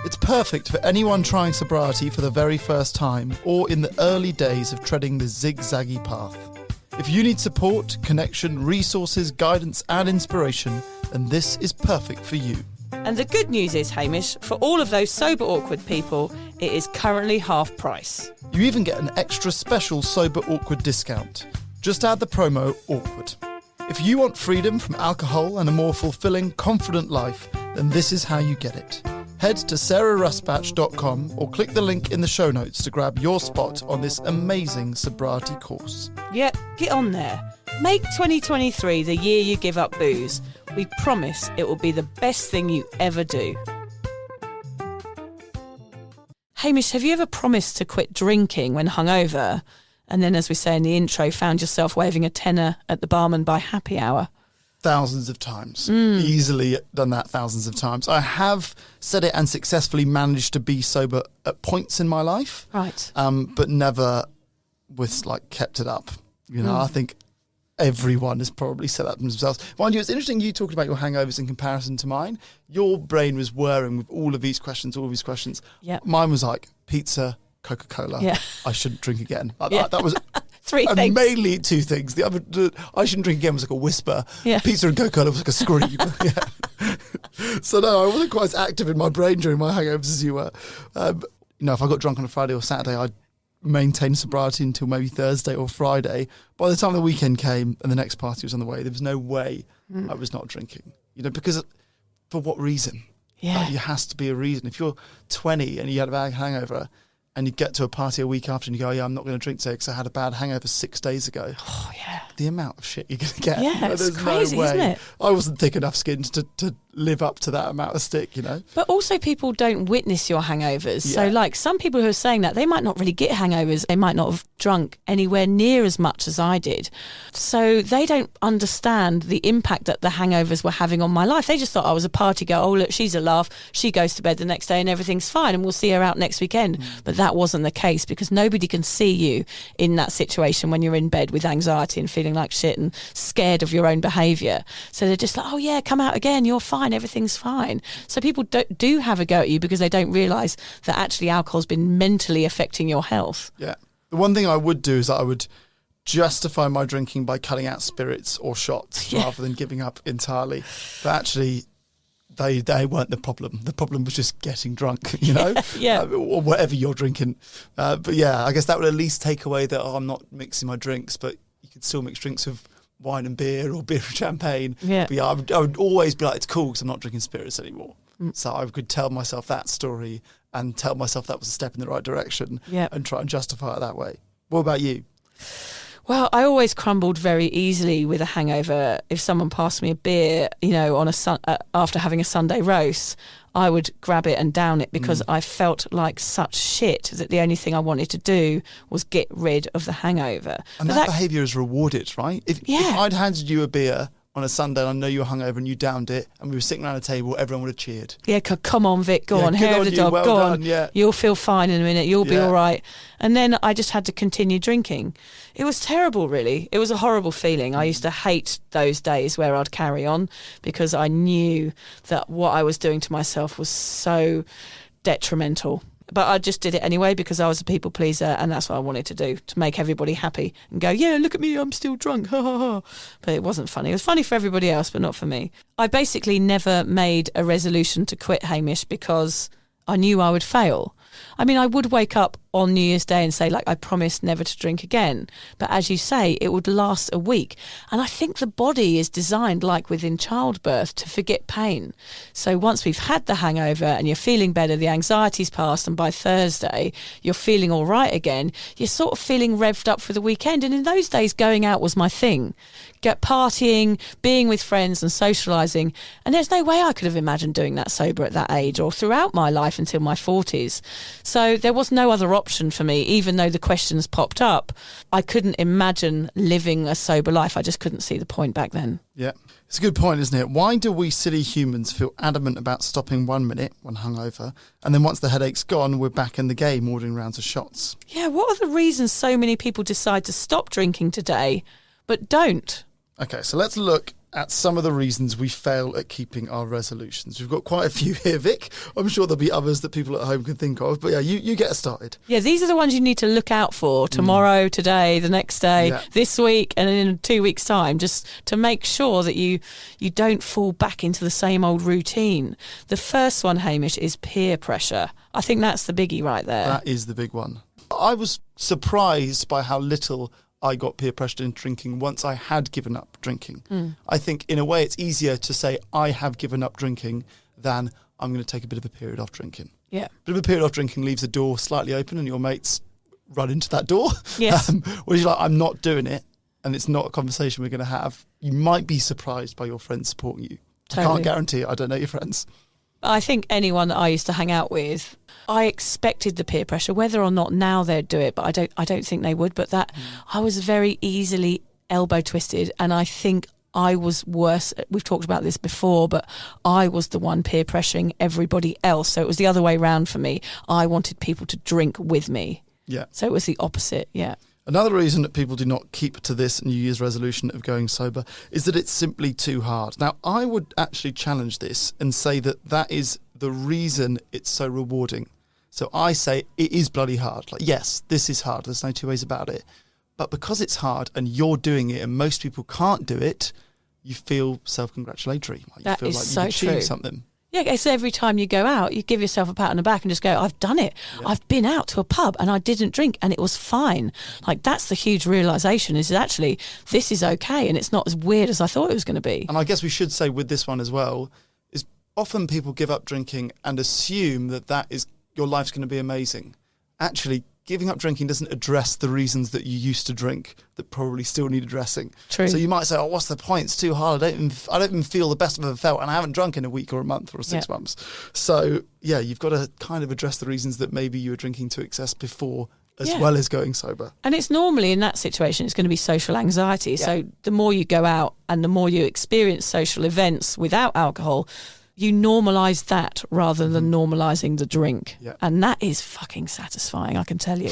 It's perfect for anyone trying sobriety for the very first time or in the early days of treading the zigzaggy path. If you need support, connection, resources, guidance and inspiration, then this is perfect for you. And the good news is, Hamish, for all of those sober awkward people, it is currently half price. You even get an extra special Sober Awkward discount. Just add the promo AWKWARD. If you want freedom from alcohol and a more fulfilling, confident life, then this is how you get it. Head to sarahrussbatch.com or click the link in the show notes to grab your spot on this amazing sobriety course. Yep, get on there. Make 2023 the year you give up booze. We promise it will be the best thing you ever do. Hamish, have you ever promised to quit drinking when hungover, and then, as we say in the intro, found yourself waving a tenner at the barman by happy hour? Thousands of times. Easily done that thousands of times. I have said it and successfully managed to be sober at points in my life. Right. But never kept it up. I think everyone has probably said that to themselves. Mind you, it's interesting you talking about your hangovers in comparison to mine. Your brain was whirring with all of these questions. Yep. Mine was like pizza, Coca-Cola. Yeah. I shouldn't drink again. Yeah. That was Three and things. mainly two things. The other, I shouldn't drink again was like a whisper. Yeah. Pizza and Coca-Cola was like a scream. Yeah. So no, I wasn't quite as active in my brain during my hangovers as you were. If I got drunk on a Friday or Saturday, I'd maintain sobriety until maybe Thursday or Friday. By the time the weekend came and the next party was on the way, there was no way I was not drinking. Because for what reason? Yeah. There has to be a reason. If you're 20 and you had a bad hangover and you get to a party a week after and you go, I'm not going to drink today because I had a bad hangover 6 days ago. Oh, yeah. The amount of shit you're going to get. Yeah, it's there's crazy, no way. isn't it? I wasn't thick enough skinned to live up to that amount of stick, But also people don't witness your hangovers. Yeah. So like some people who are saying that, they might not really get hangovers. They might not have drunk anywhere near as much as I did. So they don't understand the impact that the hangovers were having on my life. They just thought I was a party girl. Oh, look, she's a laugh. She goes to bed the next day and everything's fine and we'll see her out next weekend. But that wasn't the case because nobody can see you in that situation when you're in bed with anxiety and feeling like shit and scared of your own behaviour. So they're just like, oh yeah, come out again. You're fine. Everything's fine. So people do have a go at you because they don't realise that actually alcohol's been mentally affecting your health. Yeah. The one thing I would do is that I would justify my drinking by cutting out spirits or shots rather than giving up entirely. But actually, they weren't the problem. The problem was just getting drunk, Yeah. or whatever you're drinking. But yeah, I guess that would at least take away that I'm not mixing my drinks, but you could still mix drinks with wine and beer or beer and champagne. Yeah. But yeah, I would always be like, it's cool because I'm not drinking spirits anymore. So I could tell myself that story and tell myself that was a step in the right direction and try and justify it that way. What about you? Well, I always crumbled very easily with a hangover. If someone passed me a beer, on after having a Sunday roast, I would grab it and down it because I felt like such shit that the only thing I wanted to do was get rid of the hangover. And but that behaviour is rewarded, right? If I'd handed you a beer on a Sunday and I know you were hungover and you downed it and we were sitting around a table, everyone would have cheered. Yeah, come on, Vic, go on, good hair on of the you, dog, well go done, on. yeah. You'll feel fine in a minute, you'll be Yeah. all right. And then I just had to continue drinking. It was terrible, really. It was a horrible feeling. I used to hate those days where I'd carry on because I knew that what I was doing to myself was so detrimental. But I just did it anyway because I was a people pleaser and that's what I wanted to do, to make everybody happy and go, yeah, look at me, I'm still drunk, ha ha ha. But it wasn't funny. It was funny for everybody else, but not for me. I basically never made a resolution to quit, Hamish, because I knew I would fail. I mean, I would wake up on New Year's Day and say, I promised never to drink again. But as you say, it would last a week. And I think the body is designed, like within childbirth, to forget pain. So once we've had the hangover and you're feeling better, the anxiety's passed, and by Thursday you're feeling all right again, you're sort of feeling revved up for the weekend. And in those days, going out was my thing. Get partying, being with friends and socialising. And there's no way I could have imagined doing that sober at that age or throughout my life until my 40s. So there was no other option for me, even though the questions popped up. I couldn't imagine living a sober life. I just couldn't see the point back then. Yeah. It's a good point, isn't it? Why do we silly humans feel adamant about stopping 1 minute when hungover, and then once the headache's gone, we're back in the game ordering rounds of shots? Yeah, what are the reasons so many people decide to stop drinking today, but don't? Okay, so let's look at some of the reasons we fail at keeping our resolutions. We've got quite a few here, Vic. I'm sure there'll be others that people at home can think of. But yeah, you get us started. Yeah, these are the ones you need to look out for tomorrow, today, the next day, this week, and in 2 weeks' time, just to make sure that you don't fall back into the same old routine. The first one, Hamish, is peer pressure. I think that's the biggie right there. That is the big one. I was surprised by how little I got peer pressured into drinking once I had given up drinking. I think in a way it's easier to say I have given up drinking than I'm going to take a bit of a period off drinking. Yeah. A bit of a period off drinking leaves the door slightly open and your mates run into that door. Yes. Whereas you're like, I'm not doing it and it's not a conversation we're going to have. You might be surprised by your friends supporting you. Totally. I can't guarantee it. I don't know your friends. I think anyone that I used to hang out with, I expected the peer pressure, whether or not now they'd do it, but I don't think they would. But that I was very easily elbow twisted, and I think I was worse. We've talked about this before, but I was the one peer pressuring everybody else. So it was the other way around for me. I wanted people to drink with me. Yeah. So it was the opposite. Yeah. Another reason that people do not keep to this New Year's resolution of going sober is that it's simply too hard. Now, I would actually challenge this and say that is the reason it's so rewarding. So I say it is bloody hard. Like, yes, this is hard. There's no two ways about it. But because it's hard and you're doing it and most people can't do it, you feel self-congratulatory. Like, That you feel is like so you've achieved true. something. Yeah, it's every time you go out, you give yourself a pat on the back and just go, I've done it. Yeah. I've been out to a pub and I didn't drink and it was fine. Like, that's the huge realisation, is actually this is okay and it's not as weird as I thought it was going to be. And I guess we should say with this one as well, is often people give up drinking and assume that is your life's going to be amazing. Actually, giving up drinking doesn't address the reasons that you used to drink that probably still need addressing. True. So you might say, oh, what's the point? It's too hard. I don't even feel the best I've ever felt, and I haven't drunk in a week or a month or 6 months. So, yeah, you've got to kind of address the reasons that maybe you were drinking to excess before as well as going sober. And it's normally in that situation, it's going to be social anxiety. Yeah. So the more you go out and the more you experience social events without alcohol, you normalise that rather than normalising the drink. Yeah. And that is fucking satisfying, I can tell you.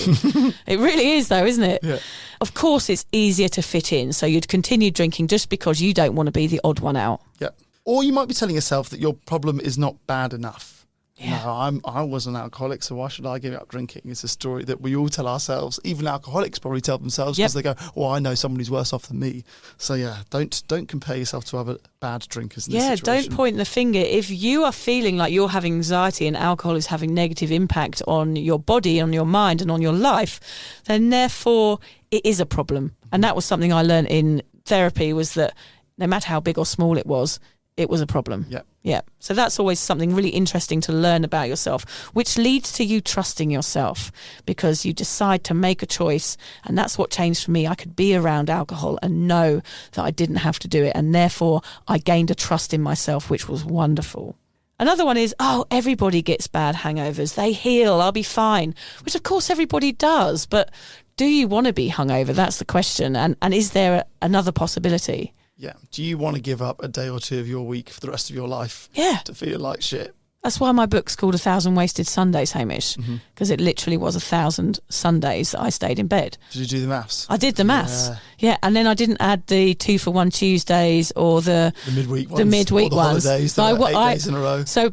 It really is, though, isn't it? Yeah. Of course, it's easier to fit in. So you'd continue drinking just because you don't want to be the odd one out. Yeah. Or you might be telling yourself that your problem is not bad enough. Yeah. No, I was an alcoholic, so why should I give up drinking? It's a story that we all tell ourselves. Even alcoholics probably tell themselves because they go, well, I know someone who's worse off than me. So, yeah, don't compare yourself to other bad drinkers in this situation. Yeah, don't point the finger. If you are feeling like you're having anxiety and alcohol is having negative impact on your body, on your mind and on your life, then therefore it is a problem. And that was something I learned in therapy, was that no matter how big or small it was a problem. Yeah. Yeah. So that's always something really interesting to learn about yourself, which leads to you trusting yourself because you decide to make a choice. And that's what changed for me. I could be around alcohol and know that I didn't have to do it. And therefore I gained a trust in myself, which was wonderful. Another one is, everybody gets bad hangovers. They heal. I'll be fine, which of course everybody does. But do you want to be hungover? That's the question. And is there another possibility? Yeah. Do you want to give up a day or two of your week for the rest of your life? Yeah. To feel like shit? That's why my book's called 1,000 Wasted Sundays, Hamish, because it literally was 1,000 Sundays that I stayed in bed. Did you do the maths? I did the maths. Yeah, and then I didn't add the 2-for-1 Tuesdays or the midweek ones. The midweek or the ones. Holidays, so 8 days in a row. So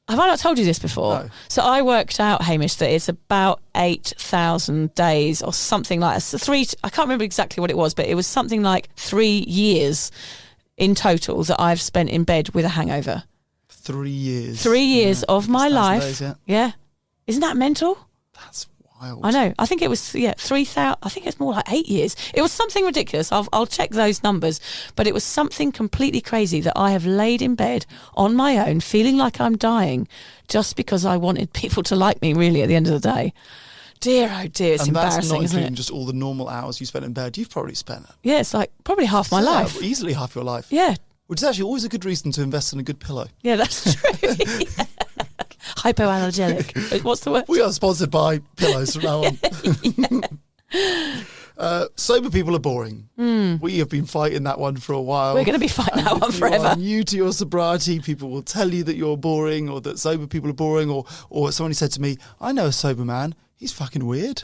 have I not told you this before? No. So I worked out, Hamish, that it's about 8,000 days or something like that. I can't remember exactly what it was, but it was something like 3 years in total that I've spent in bed with a hangover. 3 years. 3 years of my life. Days, yeah. Isn't that mental? That's wild. I know. I think it was 3,000. I think it's more like 8 years. It was something ridiculous. I'll check those numbers, but it was something completely crazy that I have laid in bed on my own, feeling like I'm dying, just because I wanted people to like me. Really, at the end of the day, dear, oh dear, it's embarrassing, that's not isn't including it? just all the normal hours you spent in bed. You've probably spent it. Yeah, it's like probably half my life. Easily half your life. Yeah. Which is actually always a good reason to invest in a good pillow. Yeah, that's true. Hypoallergenic. What's the word? We are sponsored by pillows from now on. Sober people are boring. We have been fighting that one for a while. We're going to be fighting that one forever. If you are new to your sobriety, people will tell you that you're boring or that sober people are boring, or someone who said to me, I know a sober man, he's fucking weird.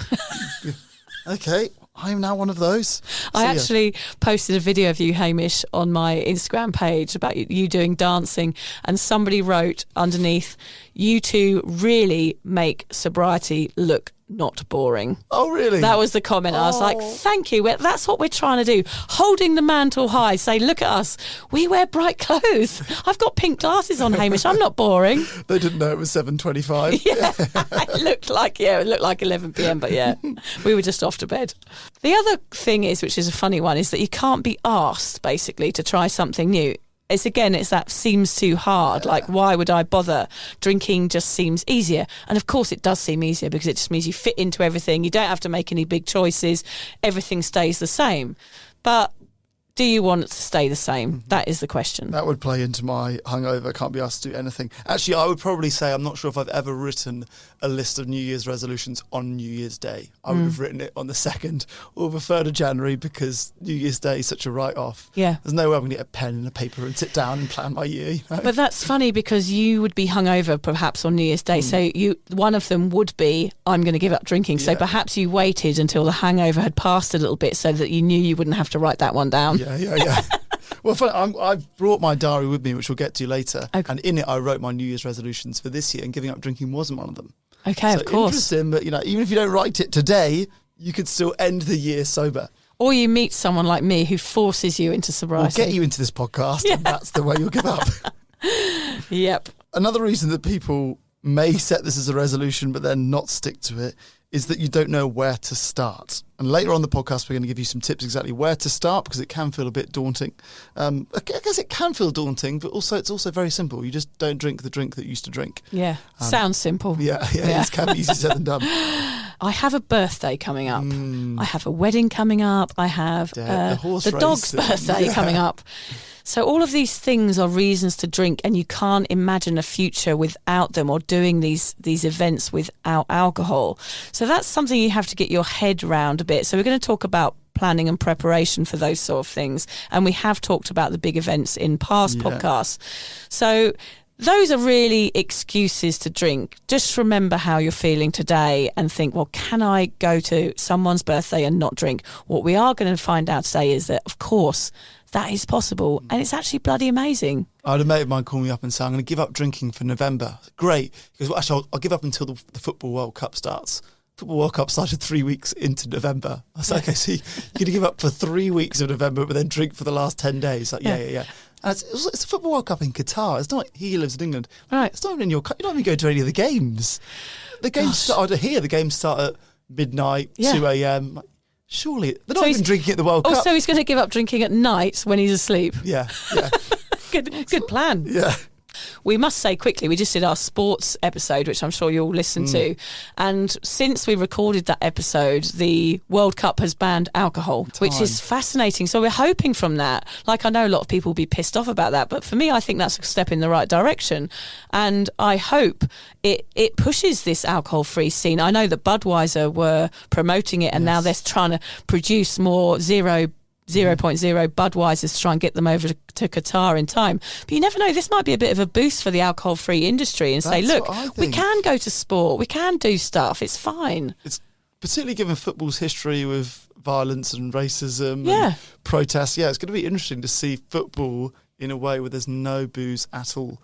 Okay, I am now one of those. I actually posted a video of you, Hamish, on my Instagram page about you doing dancing, and somebody wrote underneath, you two really make sobriety look not boring. Oh, really? That was the comment. I was like, thank you. That's what we're trying to do. Holding the mantle high, say, look at us. We wear bright clothes. I've got pink glasses on, Hamish. I'm not boring. They didn't know it was 7:25. Yeah, it looked like 11 p.m, but yeah, we were just off to bed. The other thing is, which is a funny one, is that you can't be asked, basically, to try something new. It's that seems too hard. Yeah. Like, why would I bother? Drinking just seems easier. And of course it does seem easier because it just means you fit into everything. You don't have to make any big choices. Everything stays the same. But do you want it to stay the same? That is the question. That would play into my hungover, can't be asked to do anything. Actually, I would probably say I'm not sure if I've ever written a list of New Year's resolutions on New Year's Day. I would have written it on the 2nd or the 3rd of January because New Year's Day is such a write-off. Yeah. There's no way I'm going to get a pen and a paper and sit down and plan my year. You know? But that's funny because you would be hungover perhaps on New Year's Day. So one of them would be, I'm going to give up drinking. So perhaps you waited until the hangover had passed a little bit so that you knew you wouldn't have to write that one down. Yeah. Well, I've brought my diary with me, which we'll get to later. Okay. And in it, I wrote my New Year's resolutions for this year, and giving up drinking wasn't one of them. Okay, so of course. Interesting, but even if you don't write it today, you could still end the year sober. Or you meet someone like me who forces you into sobriety. Or get you into this podcast, and that's the way you'll give up. Yep. Another reason that people may set this as a resolution but then not stick to it is that you don't know where to start. And later on the podcast, we're going to give you some tips exactly where to start because it can feel a bit daunting. I guess it can feel daunting, but it's also very simple. You just don't drink the drink that you used to drink. Yeah, sounds simple. Yeah. It can be easier said than done. I have a birthday coming up. I have a wedding coming up. I have the dog's birthday coming up. So all of these things are reasons to drink, and you can't imagine a future without them or doing these events without alcohol. So that's something you have to get your head round a bit. So we're going to talk about planning and preparation for those sort of things. And we have talked about the big events in past podcasts. So those are really excuses to drink. Just remember how you're feeling today and think, well, can I go to someone's birthday and not drink? What we are going to find out today is that, of course, that is possible, and it's actually bloody amazing. I had a mate of mine call me up and say, I'm going to give up drinking for November. Great. He goes, well, actually, I'll give up until the Football World Cup starts. Football World Cup started 3 weeks into November. I was like, okay, so you're going to give up for 3 weeks of November, but then drink for the last 10 days. Like, yeah. And it's a Football World Cup in Qatar. It's not, he lives in England. Right. It's not even in your, you don't even go to any of the games. The games start here. The games start at midnight, 2 a.m. Surely they're not even drinking at the World Cup. Oh, so he's going to give up drinking at night when he's asleep. Yeah. Good plan. Yeah. We must say quickly, we just did our sports episode, which I'm sure you'll listen to. And since we recorded that episode, the World Cup has banned alcohol, which is fascinating. So we're hoping from that, like I know a lot of people will be pissed off about that, but for me, I think that's a step in the right direction. And I hope it pushes this alcohol-free scene. I know that Budweiser were promoting it and now they're trying to produce more 0.0 Budweisers to try and get them over to Qatar in time. But you never know, this might be a bit of a boost for the alcohol-free industry and say, look, we can go to sport, we can do stuff, it's fine. It's particularly given football's history with violence and racism and protests. Yeah, it's going to be interesting to see football in a way where there's no booze at all.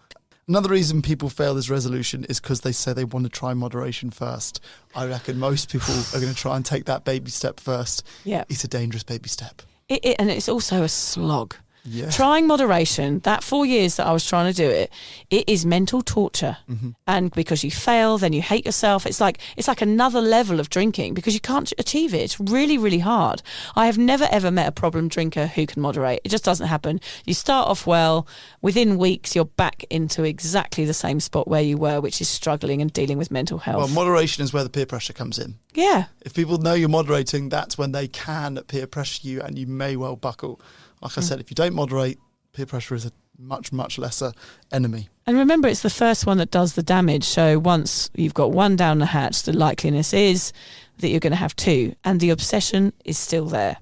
Another reason people fail this resolution is because they say they want to try moderation first. I reckon most people are going to try and take that baby step first. Yeah. It's a dangerous baby step. And it's also a slog. Yeah. Trying moderation, that 4 years that I was trying to do it is mental torture. Mm-hmm. And because you fail, then you hate yourself. It's like another level of drinking because you can't achieve it. It's really, really hard. I have never, ever met a problem drinker who can moderate. It just doesn't happen. You start off well. Within weeks, you're back into exactly the same spot where you were, which is struggling and dealing with mental health. Well, moderation is where the peer pressure comes in. Yeah. If people know you're moderating, that's when they can peer pressure you and you may well buckle. Like I said, if you don't moderate, peer pressure is a much, much lesser enemy. And remember, it's the first one that does the damage. So once you've got one down the hatch, the likeliness is that you're going to have two. And the obsession is still there.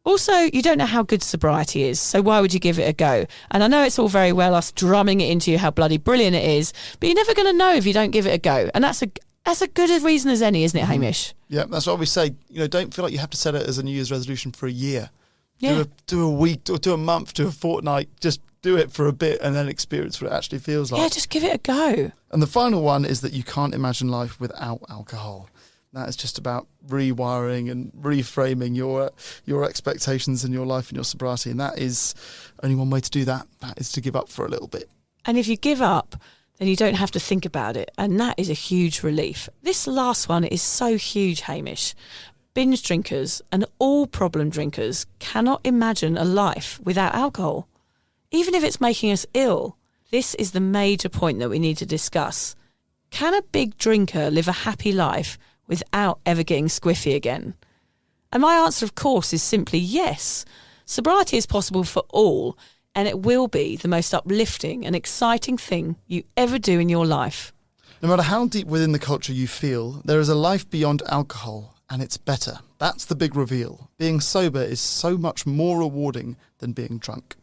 Also, you don't know how good sobriety is. So why would you give it a go? And I know it's all very well us drumming it into you how bloody brilliant it is. But you're never going to know if you don't give it a go. And that's a good a reason as any, isn't it, Hamish? Yeah, that's what we say. Don't feel like you have to set it as a New Year's resolution for a year. Yeah. Do a week, or do a month, do a fortnight. Just do it for a bit and then experience what it actually feels like. Yeah, just give it a go. And the final one is that you can't imagine life without alcohol. That is just about rewiring and reframing your expectations in your life and your sobriety. And that is only one way to do that. That is to give up for a little bit. And if you give up, then you don't have to think about it. And that is a huge relief. This last one is so huge, Hamish. Binge drinkers and all problem drinkers cannot imagine a life without alcohol, even if it's making us ill. This is the major point that we need to discuss. Can a big drinker live a happy life without ever getting squiffy again? And my answer, of course, is simply yes. Sobriety is possible for all, and it will be the most uplifting and exciting thing you ever do in your life. No matter how deep within the culture you feel, there is a life beyond alcohol, and it's better. That's the big reveal. Being sober is so much more rewarding than being drunk.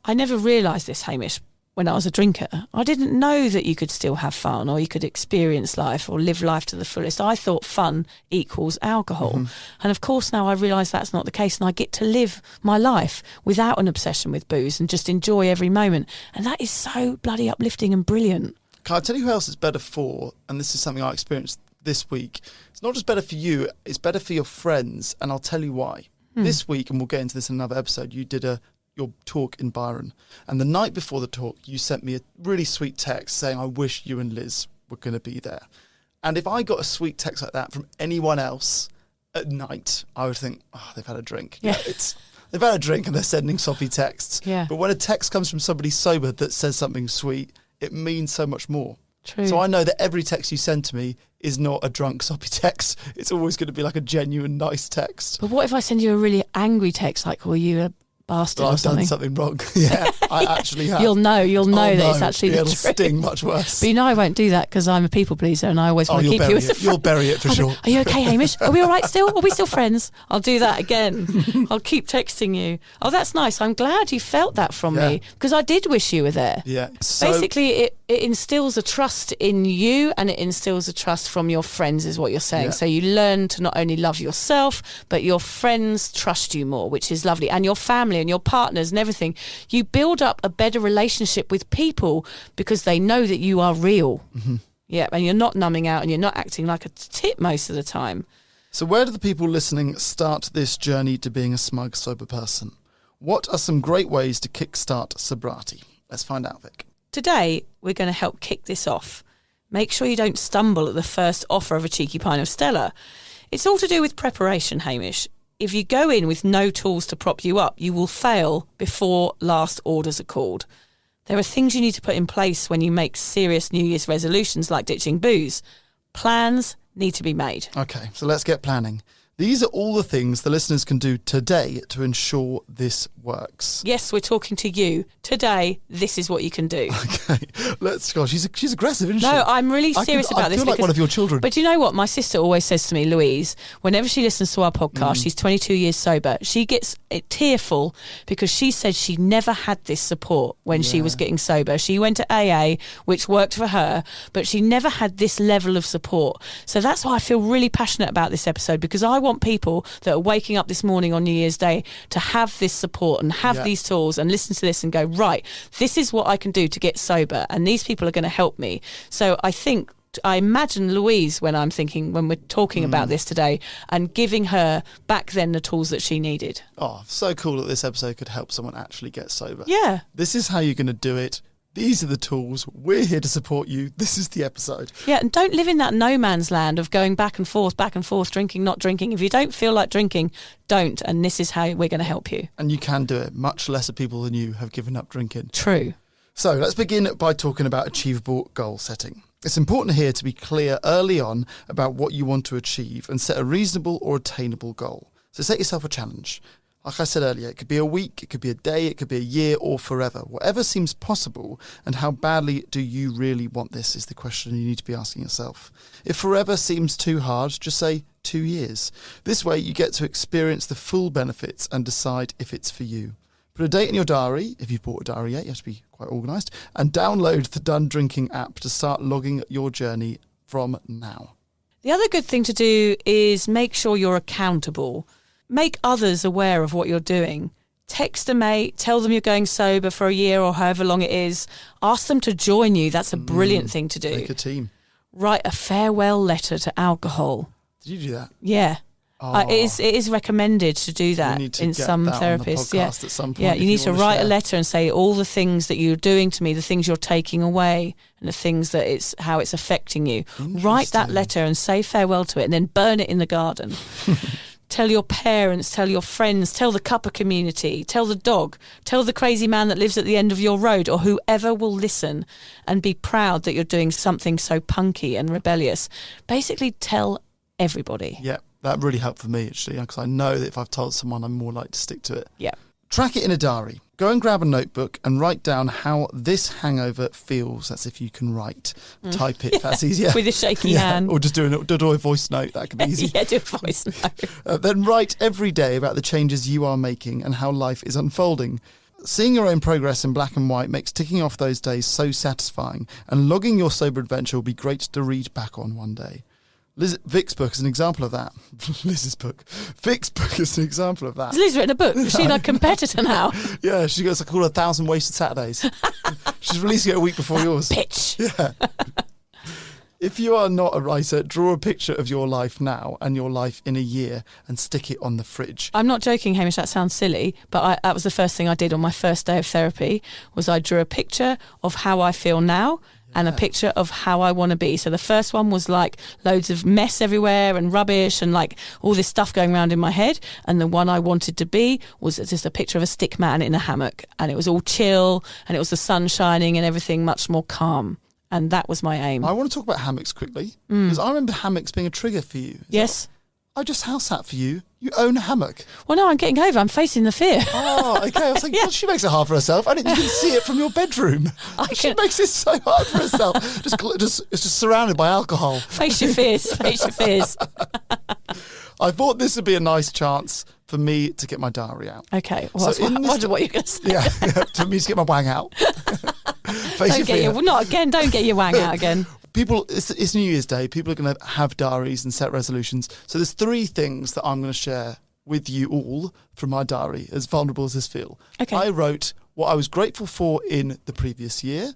I never realised this, Hamish, when I was a drinker. I didn't know that you could still have fun, or you could experience life or live life to the fullest. I thought fun equals alcohol. Mm-hmm. And of course now I realise that's not the case, and I get to live my life without an obsession with booze and just enjoy every moment. And that is so bloody uplifting and brilliant. Can I tell you who else it's better for? And this is something I experienced this week. It's not just better for you, it's better for your friends, and I'll tell you why. This week, and we'll get into this in another episode, you did your talk in Byron, and the night before the talk you sent me a really sweet text saying, I wish you and Liz were going to be there. And if I got a sweet text like that from anyone else at night, I would think, oh, they've had a drink. Yeah. They've had a drink and they're sending soppy texts. Yeah. But when a text comes from somebody sober that says something sweet, it means so much more. True. So I know that every text you send to me is not a drunk soppy text. It's always going to be like a genuine nice text. But what if I send you a really angry text like, were you a bastard Well, or I've done something? something wrong. Yeah, I actually have. You'll know that it's actually the it'll truth. sting much worse. But you know I won't do that because I'm a people pleaser and I always want to you'll keep you bury as a it. friend. You'll bury it for I'll be, sure. Are you okay, Hamish? Are we all right still? Are we still friends? I'll do that again. I'll keep texting you. Oh, that's nice. I'm glad you felt that from Yeah. me because I did wish you were there. Yeah. So, Basically, it instills a trust in you and it instills a trust from your friends is what you're saying. Yeah. So you learn to not only love yourself, but your friends trust you more, which is lovely. And your family and your partners and everything. You build up a better relationship with people because they know that you are real. Mm-hmm. Yeah, and you're not numbing out and you're not acting like a tit most of the time. so where do the people listening start this journey to being a smug, sober person? What are some great ways to kickstart sobriety? Let's find out, Vic. Today, we're going to help kick this off. Make sure you don't stumble at the first offer of a cheeky pint of Stella. It's all to do with preparation, Hamish. If you go in with no tools to prop you up, you will fail before last orders are called. There are things you need to put in place when you make serious New Year's resolutions like ditching booze. Plans need to be made. Okay, so let's get planning. These are all the things the listeners can do today to ensure this works. Yes, we're talking to you. Today, this is what you can do. Okay, let's go. She's aggressive, isn't she? No, I'm really serious about this. I feel like because- one of your children. But you know what? My sister always says to me, Louise, whenever she listens to our podcast, she's 22 years sober, she gets tearful because she said she never had this support when she was getting sober. She went to AA, which worked for her, but she never had this level of support. So that's why I feel really passionate about this episode, because I want people that are waking up this morning on New Year's Day to have this support and have these tools and listen to this and go, right, this is what I can do to get sober, and these people are going to help me. So I imagine Louise when we're talking about this today, and giving her back then the tools that she needed. Oh, so cool that this episode could help someone actually get sober. Yeah. This is how you're going to do it. These are the tools. We're here to support you. This is the episode. Yeah, and don't live in that no man's land of going back and forth, drinking, not drinking. If you don't feel like drinking, don't. And this is how we're going to help you. And you can do it. Much lesser people than you have given up drinking. True. So let's begin by talking about achievable goal setting. It's important here to be clear early on about what you want to achieve and set a reasonable or attainable goal. So set yourself a challenge. Like I said earlier, it could be a week, it could be a day, it could be a year or forever. Whatever seems possible, and how badly do you really want this is the question you need to be asking yourself. If forever seems too hard, just say 2 years. This way you get to experience the full benefits and decide if it's for you. Put a date in your diary, if you've bought a diary yet, you have to be quite organised, and download the Done Drinking app to start logging your journey from now. The other good thing to do is make sure you're accountable. Make others aware of what you're doing. Text a mate, tell them you're going sober for a year or however long it is. Ask them to join you. That's a brilliant thing to do. Make a team. Write a farewell letter to alcohol. Did you do that? Yeah. Oh. It is recommended to do that need to in get some that on the therapists. podcast at some point yeah, if you you need to wanna write a share. letter and say all the things that you're doing to me, the things you're taking away, and the things that how it's affecting you. Write that Interesting. letter and say farewell to it, and then burn it in the garden. Tell your parents, tell your friends, tell the cuppa community, tell the dog, tell the crazy man that lives at the end of your road, or whoever will listen, and be proud that you're doing something so punky and rebellious. Basically, tell everybody. Yeah. That really helped for me, actually, because I know that if I've told someone, I'm more likely to stick to it. Yeah. Track it in a diary. Go and grab a notebook and write down how this hangover feels. That's if you can write. Type it, if that's easier. With a shaky hand. Or just do a voice note. That could be easy. Yeah, do a voice note. Then write every day about the changes you are making and how life is unfolding. Seeing your own progress in black and white makes ticking off those days so satisfying, and logging your sober adventure will be great to read back on one day. Vic's book is an example of that. Liz's book. Vic's book is an example of that. Has Liz written a book? Is she like competitor now? Yeah, she goes like called 1,000 Wasted Saturdays. She's releasing it a week before yours. Pitch. Yeah. If you are not a writer, draw a picture of your life now and your life in a year and stick it on the fridge. I'm not joking, Hamish, that sounds silly, but that was the first thing I did on my first day of therapy, was I drew a picture of how I feel now and a picture of how I want to be. So the first one was like loads of mess everywhere and rubbish and like all this stuff going around in my head. And the one I wanted to be was just a picture of a stick man in a hammock. And it was all chill and it was the sun shining and everything much more calm. And that was my aim. I want to talk about hammocks quickly, because I remember hammocks being a trigger for you. Yes. I just house sat for you. You own a hammock. Well, no, I'm getting over. I'm facing the fear. Oh, okay. I was like, God, she makes it hard for herself. I didn't even see it from your bedroom. She makes it so hard for herself. It's just surrounded by alcohol. Face your fears. Face your fears. I thought this would be a nice chance for me to get my diary out. Okay. Well, so I wonder what you're going to say. Yeah, for me to get my wang out. Don't get your wang out again. People, it's New Year's Day. People are going to have diaries and set resolutions. So there's 3 things that I'm going to share with you all from my diary, as vulnerable as this feel. Okay. I wrote what I was grateful for in the previous year,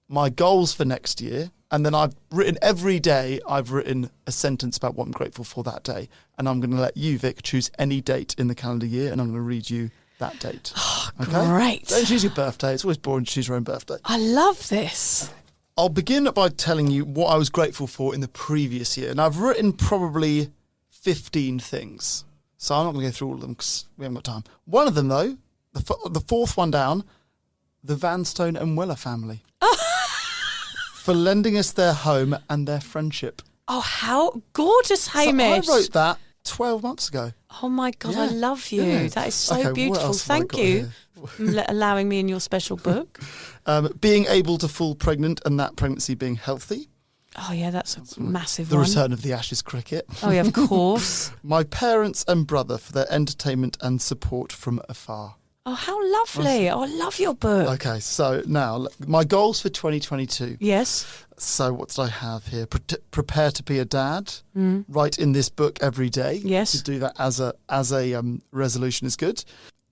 my goals for next year, and then I've written every day, I've written a sentence about what I'm grateful for that day. And I'm going to let you, Vic, choose any date in the calendar year, and I'm going to read you that date. Oh, okay? Great. Don't choose your birthday. It's always boring to choose your own birthday. I love this. I'll begin by telling you what I was grateful for in the previous year. And I've written probably 15 things. So I'm not going to go through all of them because we haven't got time. One of them, though, the fourth one down, the Vanstone and Weller family. For lending us their home and their friendship. Oh, how gorgeous, Hamish. So I wrote that 12 months ago. Oh, my God, Yeah. I love you. Yeah. That is so Okay, what beautiful. else have I Thank got you here? for allowing me in your special book. Being able to fall pregnant and that pregnancy being healthy. Oh, yeah, that's a massive The one. return of the Ashes cricket. Oh, yeah, of course. My parents and brother for their entertainment and support from afar. Oh, how lovely. Oh, I love your book. Okay, so now my goals for 2022. Yes. So what did I have here? Prepare to be a dad. Write in this book every day. Yes. To do that as a resolution is good.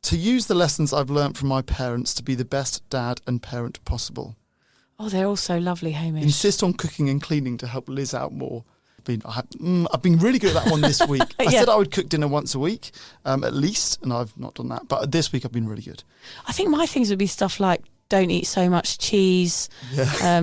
To use the lessons I've learnt from my parents to be the best dad and parent possible. Oh, they're all so lovely, Hamish. Insist on cooking and cleaning to help Liz out more. I've been really good at that one this week. I Yeah. said I would cook dinner once a week, at least, and I've not done that. But this week I've been really good. I think my things would be stuff like don't eat so much cheese,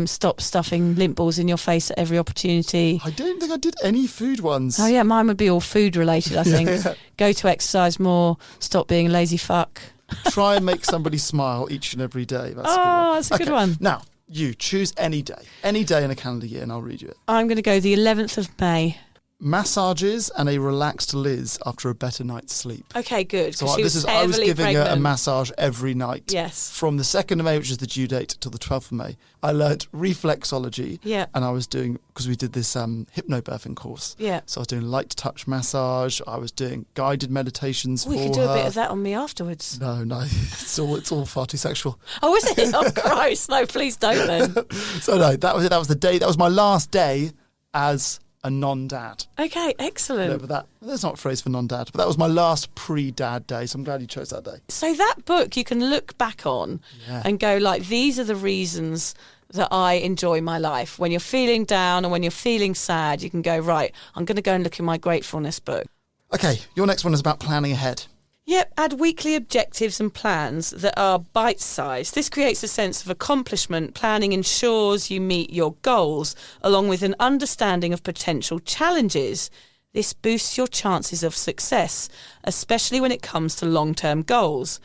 stop stuffing lint balls in your face at every opportunity. I don't think I did any food ones. Oh, yeah, mine would be all food related, I think. Yeah. Go to exercise more, stop being a lazy fuck. Try and make somebody smile each and every day. That's a good Oh, one. that's a good one. Now, you choose any day in a calendar year, and I'll read you it. I'm going to go the 11th of May. Massages and a relaxed Liz after a better night's sleep. Okay, good. So She was I was heavily giving her a pregnant. massage every night. Yes. From the 2nd of May, which is the due date, till the 12th of May. I learnt reflexology. Yeah. And I was doing, because we did this hypnobirthing course. Yeah. So I was doing light touch massage. I was doing guided meditations We for could do her. a bit of that on me afterwards. No, it's all far too sexual. Oh, is it? Oh, gross. No, please don't then. So no, that was it. That was the day. That was my last day as a non-dad. Okay, excellent. There's not a phrase for non-dad, but that was my last pre-dad day. So I'm glad you chose that day. So that book you can look back on and go like, these are the reasons that I enjoy my life. When you're feeling down and when you're feeling sad, you can go, right, I'm going to go and look in my gratefulness book. Okay, your next one is about planning ahead. Yep, add weekly objectives and plans that are bite-sized. This creates a sense of accomplishment. Planning ensures you meet your goals, along with an understanding of potential challenges. This boosts your chances of success, especially when it comes to long-term goals.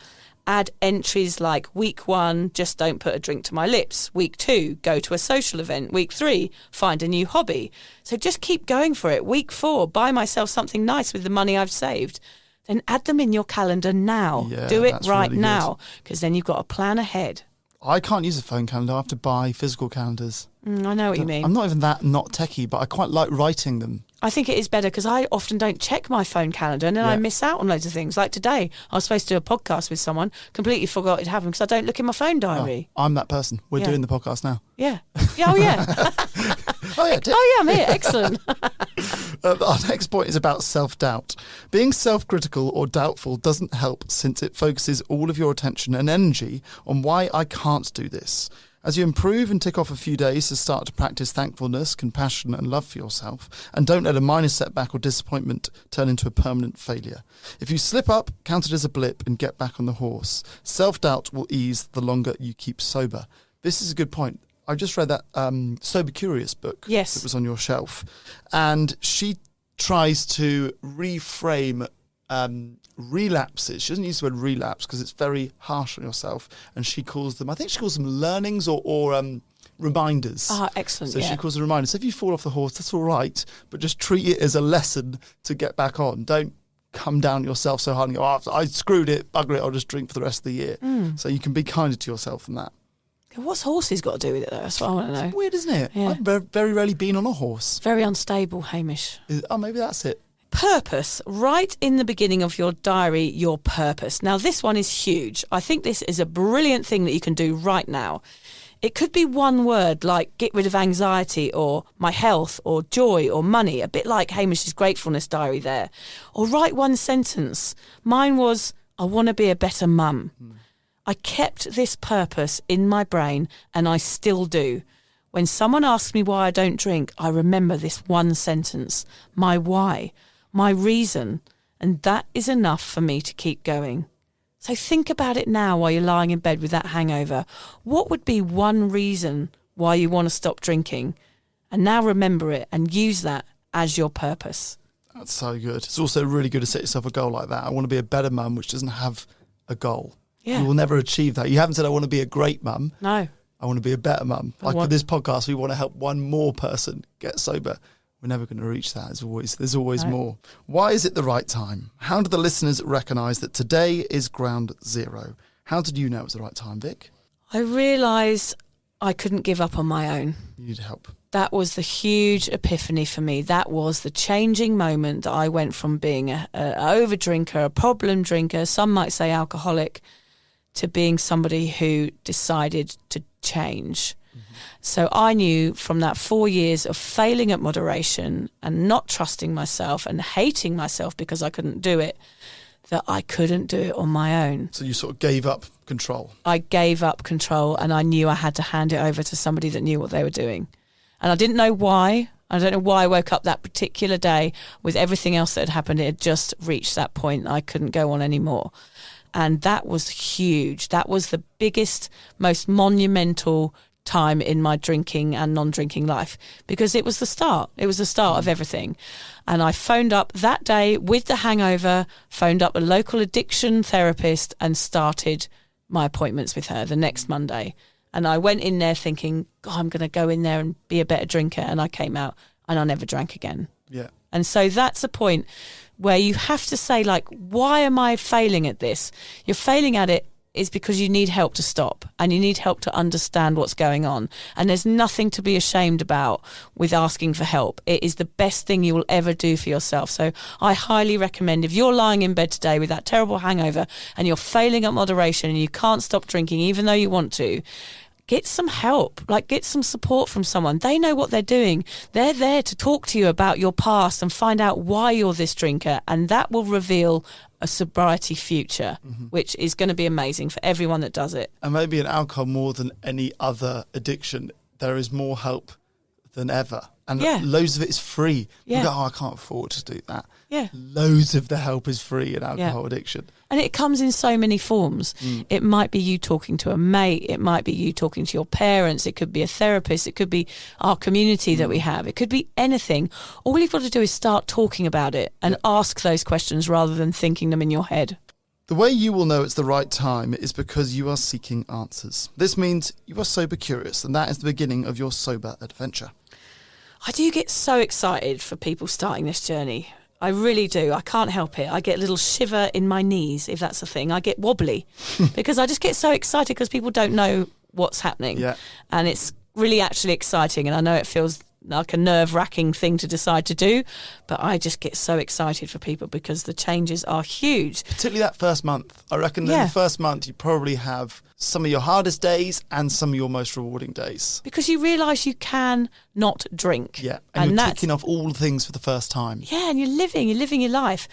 add entries like week 1, just don't put a drink to my lips. Week 2, go to a social event. Week 3, find a new hobby. So just keep going for it. Week 4, buy myself something nice with the money I've saved. Then add them in your calendar now. Yeah, do it that's right really now, because then you've got a plan ahead. I can't use a phone calendar. I have to buy physical calendars. I know what you mean. I'm not even that not techie, but I quite like writing them. I think it is better because I often don't check my phone calendar and then I miss out on loads of things. Like today, I was supposed to do a podcast with someone, completely forgot it happened because I don't look in my phone diary. Oh, I'm that person. We're doing the podcast now. Yeah. Oh, yeah. I'm here. Excellent. Our next point is about self-doubt. Being self-critical or doubtful doesn't help since it focuses all of your attention and energy on why I can't do this. As you improve and tick off a few days to start to practice thankfulness, compassion and love for yourself, and don't let a minor setback or disappointment turn into a permanent failure. If you slip up, count it as a blip and get back on the horse. Self-doubt will ease the longer you keep sober. This is a good point. I just read that Sober Curious book that was on your shelf, and she tries to reframe relapses. She doesn't use the word relapse because it's very harsh on yourself, and she calls them, I think she calls them learnings or reminders. Ah, excellent. So she calls them reminders. So if you fall off the horse, that's all right, but just treat it as a lesson to get back on. Don't come down yourself so hard and go, oh, I screwed it, bugger it, I'll just drink for the rest of the year. So you can be kinder to yourself than that. What's horses got to do with it, though? That's what I want to know. It's weird, isn't it? Yeah. I've very rarely been on a horse. Very unstable, Hamish. Maybe that's it. Purpose. Write in the beginning of your diary your purpose. Now, this one is huge. I think this is a brilliant thing that you can do right now. It could be one word like get rid of anxiety or my health or joy or money, a bit like Hamish's gratefulness diary there. Or write one sentence. Mine was, I want to be a better mum. I kept this purpose in my brain and I still do. When someone asks me why I don't drink, I remember this one sentence, my why, my reason, and that is enough for me to keep going. So think about it now while you're lying in bed with that hangover. What would be one reason why you want to stop drinking? And now remember it and use that as your purpose. That's so good. It's also really good to set yourself a goal like that. I want to be a better mum, which doesn't have a goal. Yeah. You will never achieve that. You haven't said, I want to be a great mum. No. I want to be a better mum. Like for this podcast, we want to help one more person get sober. We're never going to reach that. There's always more. Why is it the right time? How do the listeners recognise that today is ground zero? How did you know it was the right time, Vic? I realised I couldn't give up on my own. You need help. That was the huge epiphany for me. That was the changing moment that I went from being an over-drinker, a problem drinker, some might say alcoholic, to being somebody who decided to change. So I knew from that 4 years of failing at moderation and not trusting myself and hating myself because I couldn't do it, that I couldn't do it on my own. So you sort of gave up control. I gave up control and I knew I had to hand it over to somebody that knew what they were doing. And I didn't know why. I don't know why I woke up that particular day with everything else that had happened. It had just reached that point. I couldn't go on anymore. And that was huge. That was the biggest, most monumental time in my drinking and non-drinking life because it was the start. It was the start of everything. And I phoned up that day with the hangover, phoned up a local addiction therapist and started my appointments with her the next Monday. And I went in there thinking, God, I'm going to go in there and be a better drinker. And I came out and I never drank again. Yeah. And so that's a point where you have to say, like, why am I failing at this? You're failing at it is because you need help to stop and you need help to understand what's going on. And there's nothing to be ashamed about with asking for help. It is the best thing you will ever do for yourself. So I highly recommend if you're lying in bed today with that terrible hangover and you're failing at moderation and you can't stop drinking even though you want to, get some help, like get some support from someone. They know what they're doing. They're there to talk to you about your past and find out why you're this drinker. And that will reveal a sobriety future, which is going to be amazing for everyone that does it. And maybe in alcohol more than any other addiction, there is more help than ever. And loads of it is free. Yeah. You go, I can't afford to do that. Yeah. Loads of the help is free in alcohol addiction. And it comes in so many forms. It might be you talking to a mate. It might be you talking to your parents. It could be a therapist. It could be our community that we have. It could be anything. All you've got to do is start talking about it and ask those questions rather than thinking them in your head. The way you will know it's the right time is because you are seeking answers. This means you are sober curious, and that is the beginning of your sober adventure. I do get so excited for people starting this journey. I really do. I can't help it. I get a little shiver in my knees, if that's a thing. I get wobbly because I just get so excited because people don't know what's happening. Yeah. And it's really actually exciting. And I know it feels like a nerve-wracking thing to decide to do, but I just get so excited for people because the changes are huge. Particularly that first month. I reckon in the first month you probably have some of your hardest days and some of your most rewarding days. Because you realise you can not drink. Yeah, and you're ticking off all the things for the first time. Yeah, and you're living your life.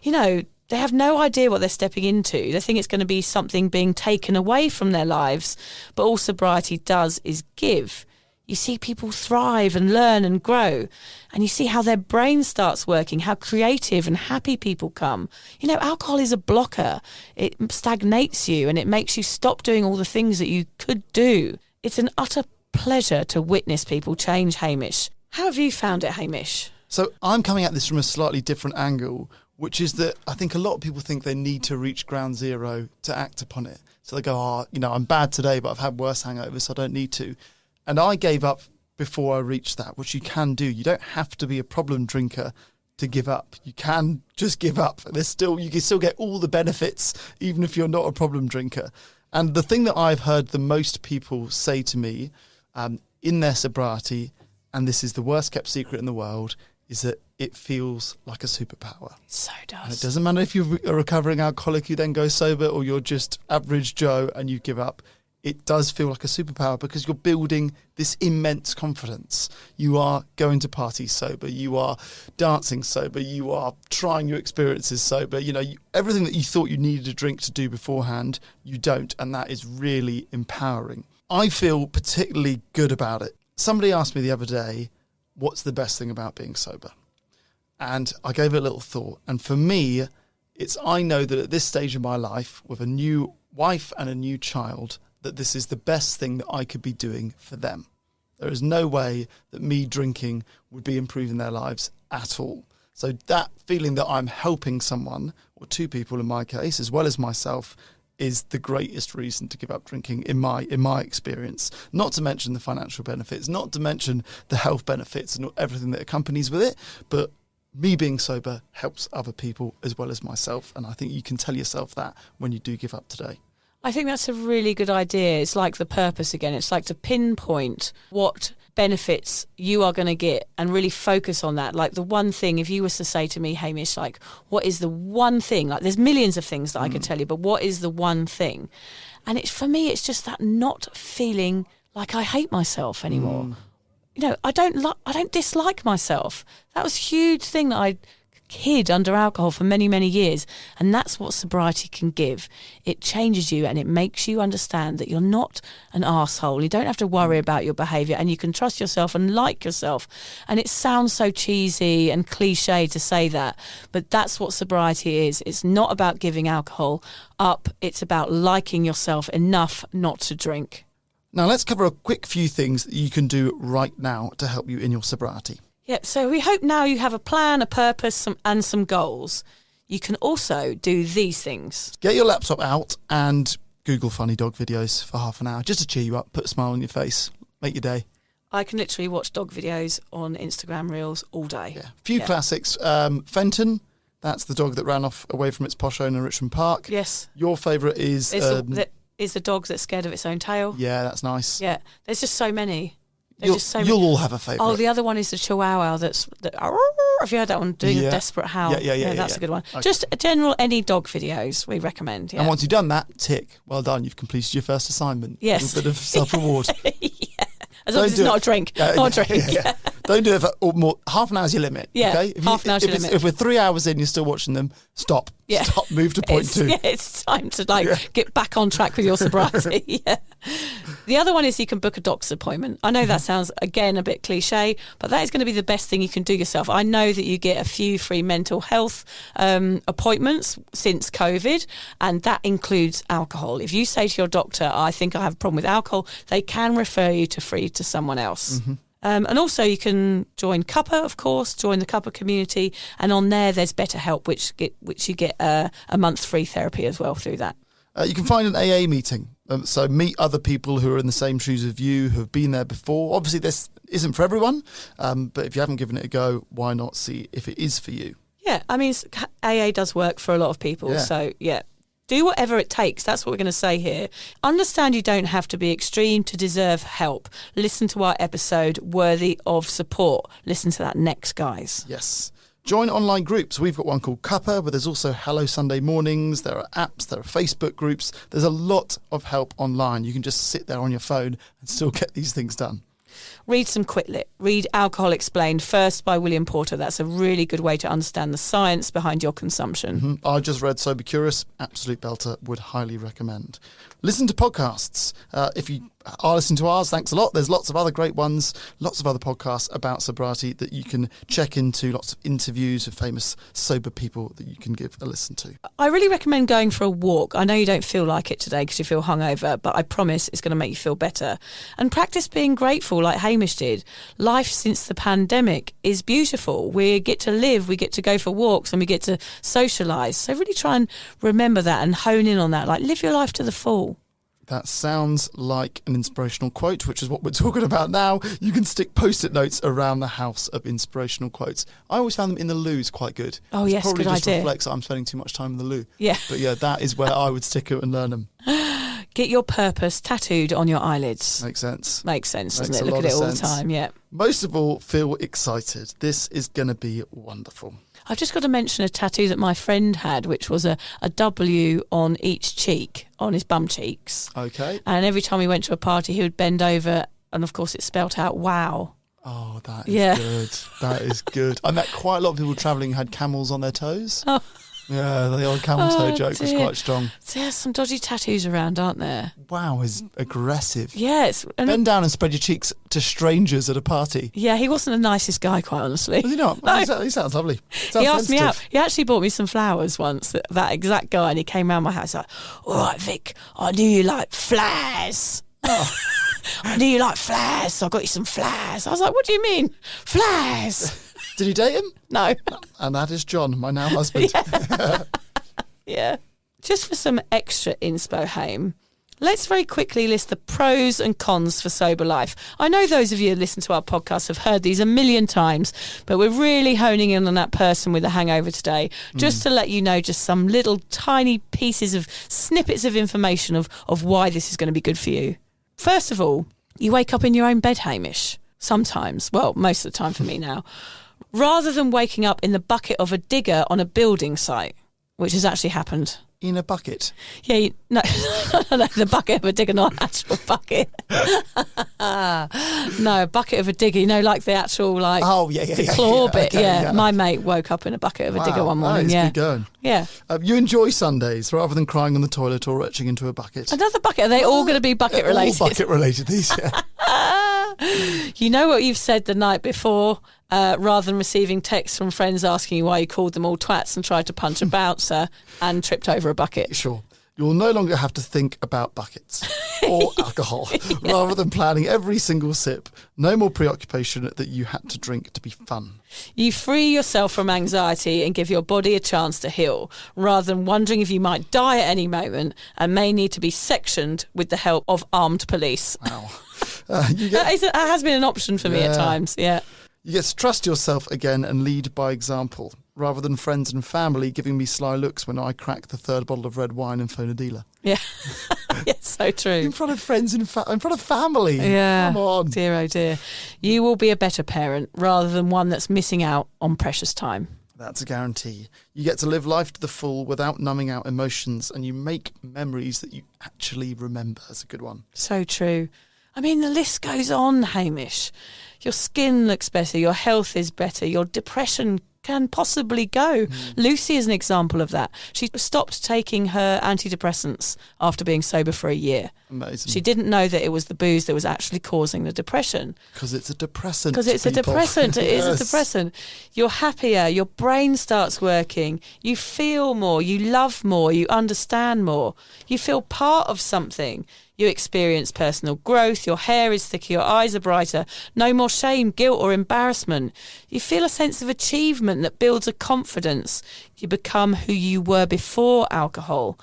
You know, they have no idea what they're stepping into. They think it's going to be something being taken away from their lives, but all sobriety does is give. You see people thrive and learn and grow, and you see how their brain starts working, how creative and happy people come. You know, alcohol is a blocker. It stagnates you and it makes you stop doing all the things that you could do. It's an utter pleasure to witness people change, Hamish. How have you found it, Hamish? So I'm coming at this from a slightly different angle, which is that I think a lot of people think they need to reach ground zero to act upon it. So they go, I'm bad today, but I've had worse hangovers, so I don't need to. And I gave up before I reached that, which you can do. You don't have to be a problem drinker to give up. You can just give up. You can still get all the benefits, even if you're not a problem drinker. And the thing that I've heard the most people say to me in their sobriety, and this is the worst kept secret in the world, is that it feels like a superpower. So does. And it doesn't matter if you're a recovering alcoholic who then goes sober or you're just average Joe and you give up. It does feel like a superpower because you're building this immense confidence. You are going to parties sober. You are dancing sober. You are trying your experiences sober. Everything that you thought you needed a drink to do beforehand, you don't. And that is really empowering. I feel particularly good about it. Somebody asked me the other day, what's the best thing about being sober? And I gave it a little thought. And for me, I know that at this stage of my life, with a new wife and a new child, that this is the best thing that I could be doing for them. There is no way that me drinking would be improving their lives at all. So that feeling that I'm helping someone, or two people in my case, as well as myself, is the greatest reason to give up drinking in my experience. Not to mention the financial benefits, not to mention the health benefits and everything that accompanies with it, but me being sober helps other people as well as myself. And I think you can tell yourself that when you do give up today. I think that's a really good idea. It's like the purpose again. It's like to pinpoint what benefits you are going to get and really focus on that. Like the one thing, if you was to say to me, Hamish, like, what is the one thing? Like there's millions of things that I could tell you, but what is the one thing? And for me, it's just that not feeling like I hate myself anymore. I don't dislike myself. That was a huge thing that I hid under alcohol for many, many years. And that's what sobriety can give. It changes you and it makes you understand that you're not an arsehole. You don't have to worry about your behaviour and you can trust yourself and like yourself. And it sounds so cheesy and cliche to say that, but that's what sobriety is. It's not about giving alcohol up. It's about liking yourself enough not to drink. Now let's cover a quick few things that you can do right now to help you in your sobriety. Yeah, so we hope now you have a plan, a purpose, and some goals. You can also do these things. Get your laptop out and Google funny dog videos for half an hour, just to cheer you up, put a smile on your face, make your day. I can literally watch dog videos on Instagram Reels all day. Yeah, a few classics. Fenton, that's the dog that ran off away from its posh owner in Richmond Park. Yes. Your favourite is... Is the dog that's scared of its own tail. Yeah, that's nice. Yeah, there's just so many. You'll all have a favourite. Oh, the other one is the Chihuahua. Have you heard that one? Doing a desperate howl. Yeah, that's a good one. Okay. Just general any dog videos we recommend. Yeah. And once you've done that, tick. Well done. You've completed your first assignment. Yes. A bit of self-reward. Yeah. As long as it's not a drink. Not a drink. Yeah. Don't do it for more. Half an hour's your limit. Yeah. Okay? Half an hour's your limit. If we're 3 hours in, you're still watching them, stop. Yeah. Stop. Move to point 2. Yeah, it's time to get back on track with your sobriety. Yeah. The other one is you can book a doctor's appointment. I know that sounds, again, a bit cliche, but that is going to be the best thing you can do yourself. I know that you get a few free mental health appointments since COVID, and that includes alcohol. If you say to your doctor, I think I have a problem with alcohol, they can refer you to someone else. Mm-hmm. And also you can join Cuppa, of course, join the Cuppa community. And on there, there's BetterHelp, which you get a month free therapy as well through that. You can find an AA meeting. So meet other people who are in the same shoes as you, who have been there before. Obviously, this isn't for everyone, but if you haven't given it a go, why not see if it is for you? Yeah, I mean, AA does work for a lot of people. Yeah. So, yeah, do whatever it takes. That's what we're going to say here. Understand you don't have to be extreme to deserve help. Listen to our episode, Worthy of Support. Listen to that next, guys. Yes. Join online groups. We've got one called Cuppa, but there's also Hello Sunday Mornings. There are apps, there are Facebook groups. There's a lot of help online. You can just sit there on your phone and still get these things done. Read some Quitlet. Read Alcohol Explained first by William Porter. That's a really good way to understand the science behind your consumption. I just read Sober Curious. Absolute belter. Would highly recommend. Listen to podcasts. If you are listening to ours, thanks a lot. There's lots of other great ones, lots of other podcasts about sobriety that you can check into, lots of interviews with famous sober people that you can give a listen to. I really recommend going for a walk. I know you don't feel like it today because you feel hungover, but I promise it's going to make you feel better. And practice being grateful like Hamish did. Life since the pandemic is beautiful. We get to live, we get to go for walks, and we get to socialise. So really try and remember that and hone in on that. Like, live your life to the full. That sounds like an inspirational quote, which is what we're talking about now. You can stick Post-it notes around the house of inspirational quotes. I always found them in the loos quite good. Oh, yes, probably good just idea. reflects that I'm spending too much time in the loo. Yeah. But yeah, that is where I would stick it and learn them. Get your purpose tattooed on your eyelids. Makes sense. Makes sense, doesn't Makes it? a Look lot at it of all sense. the time, yeah. Most of all, feel excited. This is going to be wonderful. I've just got to mention a tattoo that my friend had, which was a W on each cheek, on his bum cheeks. Okay. And every time we went to a party, he would bend over, and of course it spelt out wow. Oh, that is good. That is good. I met quite a lot of people travelling who had camels on their toes. Oh. Yeah, the old camel toe joke was dear. quite strong. So there's some dodgy tattoos around, aren't there? Wow, is aggressive. Yes. Bend down and spread your cheeks to strangers at a party. Yeah, he wasn't the nicest guy, quite honestly. Was he not? No. He sounds lovely. Sounds He asked me out. sensitive. He actually bought me some flowers once, that exact guy, and he came round my house like, all right, Vic, I knew you like flowers. Oh. I knew you like flowers, so I got you some flowers. I was like, what do you mean? Flowers? Did you date him? No. And that is John, my now husband. Yeah. Just for some extra inspo, Haim, let's very quickly list the pros and cons for sober life. I know those of you who listen to our podcast have heard these a million times, but we're really honing in on that person with a hangover today, just to let you know just some little tiny pieces of snippets of information of why this is going to be good for you. First of all, you wake up in your own bed, Hamish. Sometimes. Well, most of the time for me now. Rather than waking up in the bucket of a digger on a building site, which has actually happened. In a bucket. Yeah, no, the bucket of a digger, not an actual bucket. No, a bucket of a digger, like the actual, the claw bit. Okay, yeah, my mate woke up in a bucket of a digger one morning. That is Yeah, good going. yeah. You enjoy Sundays rather than crying on the toilet or retching into a bucket. Another bucket. Are they all going to be bucket related? All bucket related, these, yeah. You know what you've said the night before, rather than receiving texts from friends asking you why you called them all twats and tried to punch a bouncer and tripped over a bucket. Sure. You'll no longer have to think about buckets or alcohol. Rather than planning every single sip, no more preoccupation that you had to drink to be fun. You free yourself from anxiety and give your body a chance to heal, rather than wondering if you might die at any moment and may need to be sectioned with the help of armed police. Wow. That has been an option for me at times, yeah. You get to trust yourself again and lead by example, rather than friends and family giving me sly looks when I crack the third bottle of red wine and phone a dealer. Yeah, yeah, so true. In front of friends and in front of family. Yeah, Come on. dear, oh dear. You will be a better parent rather than one that's missing out on precious time. That's a guarantee. You get to live life to the full without numbing out emotions, and you make memories that you actually remember. That's a good one. So true. I mean, the list goes on, Hamish. Your skin looks better, your health is better, your depression can possibly go. Lucy is an example of that. She stopped taking her antidepressants after being sober for a year. Amazing. She didn't know that it was the booze that was actually causing the depression. Because it's a depressant. Because it's a people. depressant. It is a Yes. depressant. You're happier. Your brain starts working. You feel more. You love more. You understand more. You feel part of something. You experience personal growth, your hair is thicker, your eyes are brighter, no more shame, guilt or embarrassment. You feel a sense of achievement that builds a confidence. You become who you were before alcohol.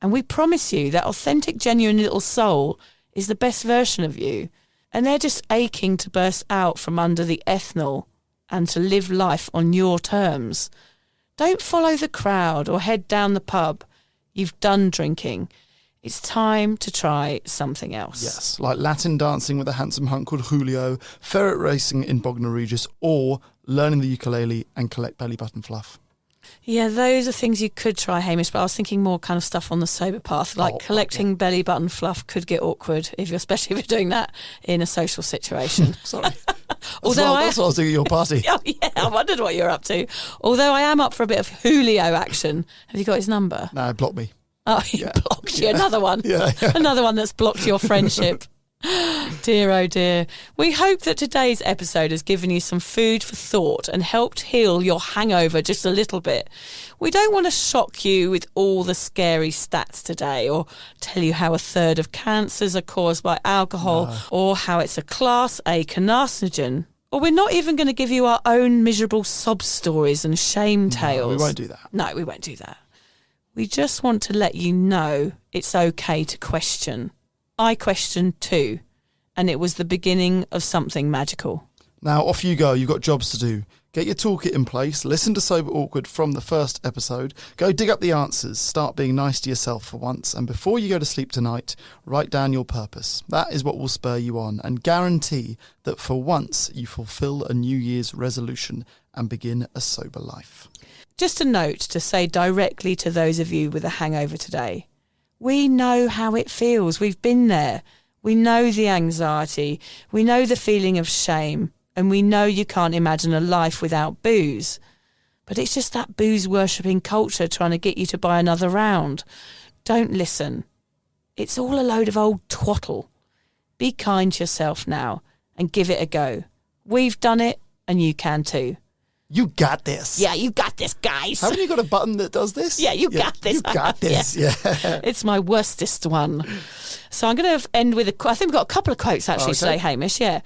And we promise you that authentic, genuine little soul is the best version of you. And they're just aching to burst out from under the ethanol and to live life on your terms. Don't follow the crowd or head down the pub. You've done drinking. It's time to try something else. Yes, like Latin dancing with a handsome hunk called Julio, ferret racing in Bognor Regis, or learning the ukulele and collect belly button fluff. Yeah, those are things you could try, Hamish, but I was thinking more kind of stuff on the sober path, like collecting belly button fluff could get awkward, especially if you're doing that in a social situation. Sorry. That's what I was doing at your party. Oh, yeah, I wondered what you're up to. Although I am up for a bit of Julio action. Have you got his number? No, block me. Oh, he blocked you. Another one. Yeah. Another one that's blocked your friendship. Dear, oh dear. We hope that today's episode has given you some food for thought and helped heal your hangover just a little bit. We don't want to shock you with all the scary stats today or tell you how 1/3 of cancers are caused by alcohol or how it's a Class A carcinogen. Or we're not even going to give you our own miserable sob stories and shame tales. We won't do that. No, we won't do that. We just want to let you know it's okay to question. I questioned too, and it was the beginning of something magical. Now, off you go. You've got jobs to do. Get your toolkit in place, listen to Sober Awkward from the first episode, go dig up the answers, start being nice to yourself for once, and before you go to sleep tonight, write down your purpose. That is what will spur you on and guarantee that for once you fulfil a New Year's resolution and begin a sober life. Just a note to say directly to those of you with a hangover today. We know how it feels. We've been there. We know the anxiety. We know the feeling of shame. And we know you can't imagine a life without booze. But it's just that booze-worshipping culture trying to get you to buy another round. Don't listen. It's all a load of old twaddle. Be kind to yourself now and give it a go. We've done it and you can too. You got this. Yeah, you got this, guys. Haven't you got a button that does this? Yeah, you got this. You got this, yeah. It's my worstest one. So I'm going to end with I think we've got a couple of quotes actually today, Hamish, yeah.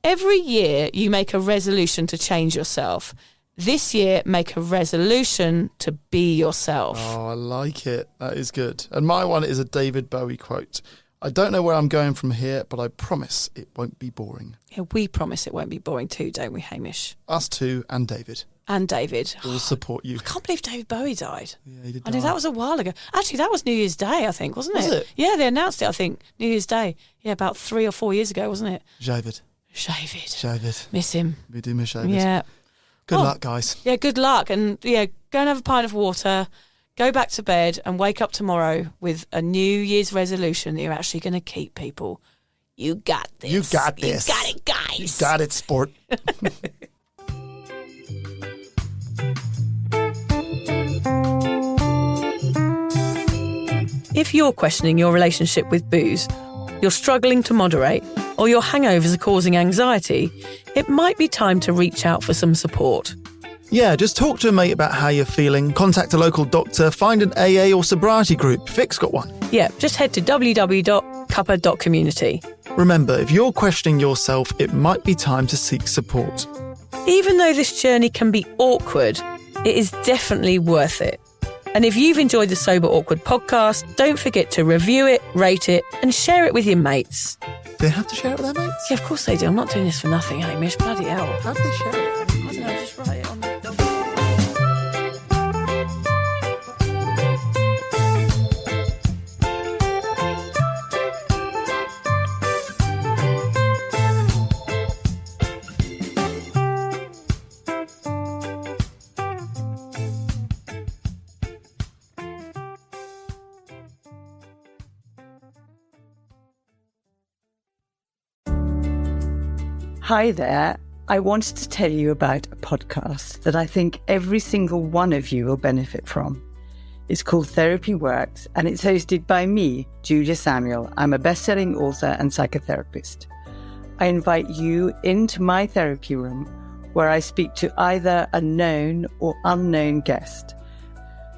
Every year you make a resolution to change yourself. This year, make a resolution to be yourself. Oh, I like it. That is good. And my one is a David Bowie quote. I don't know where I'm going from here, but I promise it won't be boring. Yeah, we promise it won't be boring too, don't we, Hamish? Us too, and David. And David. We'll support you. I can't believe David Bowie died. Yeah, he did I know that was a while ago. Actually, that was New Year's Day, I think, wasn't it? Was it? Yeah, they announced it, I think, New Year's Day. Yeah, about 3 or 4 years ago, wasn't it? David. Miss him. We do miss David. Yeah. Good luck, guys. Yeah, good luck. And yeah, go and have a pint of water, go back to bed and wake up tomorrow with a New Year's resolution that you're actually going to keep, people. You got this. You got this. You got it, guys. You got it, sport. If you're questioning your relationship with booze, you're struggling to moderate, or your hangovers are causing anxiety, it might be time to reach out for some support. Yeah, just talk to a mate about how you're feeling, contact a local doctor, find an AA or sobriety group. Vic's got one. Yeah, just head to www.cuppa.community. Remember, if you're questioning yourself, it might be time to seek support. Even though this journey can be awkward, it is definitely worth it. And if you've enjoyed the Sober Awkward podcast, don't forget to review it, rate it, and share it with your mates. Do they have to share it with their mates? Yeah, of course they do. I'm not doing this for nothing, Hamish. Bloody hell. How do they share it? I don't know, just write it on the... Hi there. I wanted to tell you about a podcast that I think every single one of you will benefit from. It's called Therapy Works, and it's hosted by me, Julia Samuel. I'm a best-selling author and psychotherapist. I invite you into my therapy room where I speak to either a known or unknown guest.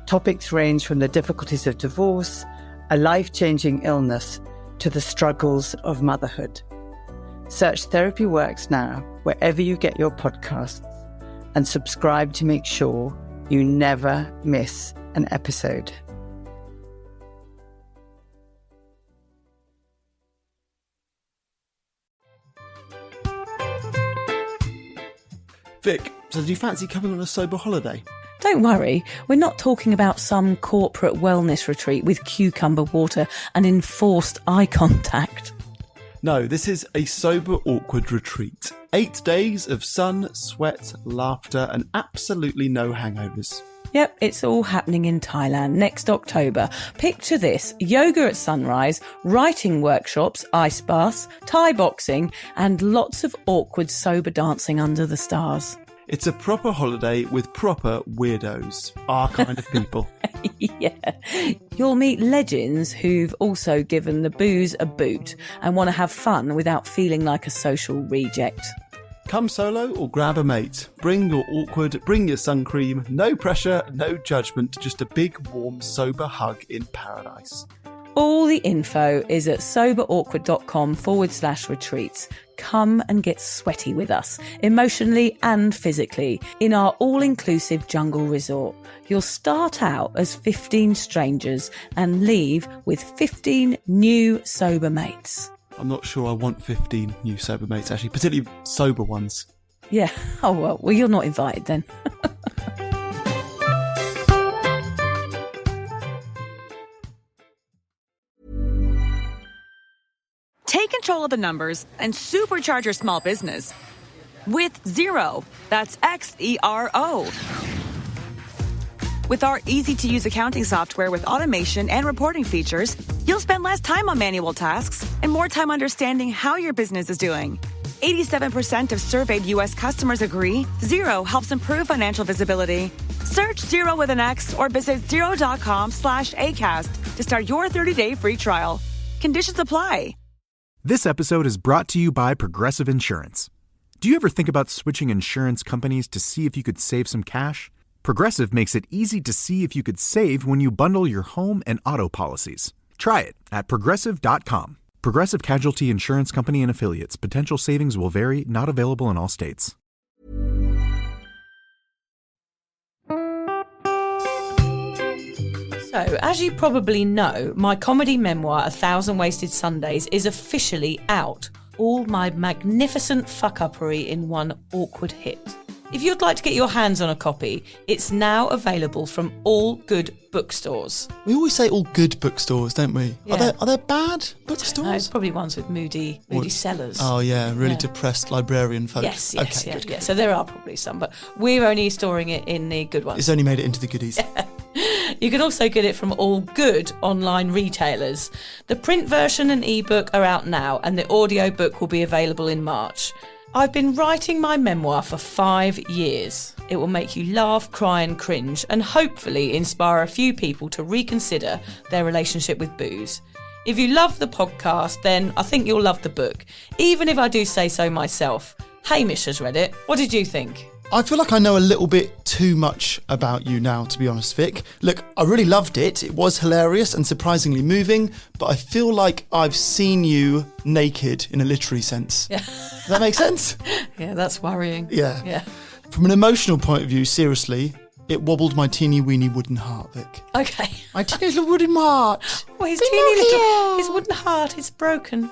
Topics range from the difficulties of divorce, a life-changing illness, to the struggles of motherhood. Search Therapy Works now wherever you get your podcasts and subscribe to make sure you never miss an episode. Vic, so do you fancy coming on a sober holiday? Don't worry, we're not talking about some corporate wellness retreat with cucumber water and enforced eye contact. No, this is a sober awkward retreat. 8 days of sun, sweat, laughter and absolutely no hangovers. Yep, it's all happening in Thailand next October. Picture this: yoga at sunrise, writing workshops, ice baths, Thai boxing, and lots of awkward sober dancing under the stars. It's a proper holiday with proper weirdos, our kind of people. Yeah. You'll meet legends who've also given the booze a boot and want to have fun without feeling like a social reject. Come solo or grab a mate. Bring your awkward, bring your sun cream. No pressure, no judgment, just a big, warm, sober hug in paradise. All the info is at soberawkward.com/retreats. Come and get sweaty with us, emotionally and physically, in our all-inclusive jungle resort. You'll start out as 15 strangers and leave with 15 new sober mates. I'm not sure I want 15 new sober mates, actually, particularly sober ones. Yeah. Oh, well, you're not invited then. Take control of the numbers and supercharge your small business with Xero. That's Xero. With our easy-to-use accounting software with automation and reporting features, you'll spend less time on manual tasks and more time understanding how your business is doing. 87% of surveyed U.S. customers agree Xero helps improve financial visibility. Search Xero with an X or visit Xero.com/ACAST to start your 30-day free trial. Conditions apply. This episode is brought to you by Progressive Insurance. Do you ever think about switching insurance companies to see if you could save some cash? Progressive makes it easy to see if you could save when you bundle your home and auto policies. Try it at Progressive.com. Progressive Casualty Insurance Company and Affiliates. Potential savings will vary. Not available in all states. So, as you probably know, my comedy memoir, 1,000 Wasted Sundays, is officially out. All my magnificent fuck-uppery in one awkward hit. If you'd like to get your hands on a copy, it's now available from all good bookstores. We always say all good bookstores, don't we? Yeah. Are there bad No, bookstores? it's probably ones with moody sellers. Oh yeah, really Yeah. depressed librarian folk. Yes, Okay, yeah, good, yeah. good. So there are probably some, but we're only storing it in the good ones. It's only made it into the goodies. You can also get it from all good online retailers. The print version and ebook are out now, and the audiobook will be available in March. I've been writing my memoir for 5 years. It will make you laugh, cry and cringe, and hopefully inspire a few people to reconsider their relationship with booze. If you love the podcast, then I think you'll love the book, even if I do say so myself. Hamish has read it. What did you think? I feel like I know a little bit too much about you now, to be honest, Vic. Look, I really loved it. It was hilarious and surprisingly moving, but I feel like I've seen you naked in a literary sense. Yeah. Does that make sense? Yeah, that's worrying. Yeah. Yeah. From an emotional point of view, seriously, it wobbled my teeny weeny wooden heart, Vic. Okay. My teeny little wooden heart. Well, his Be teeny not little, here. his wooden heart is broken.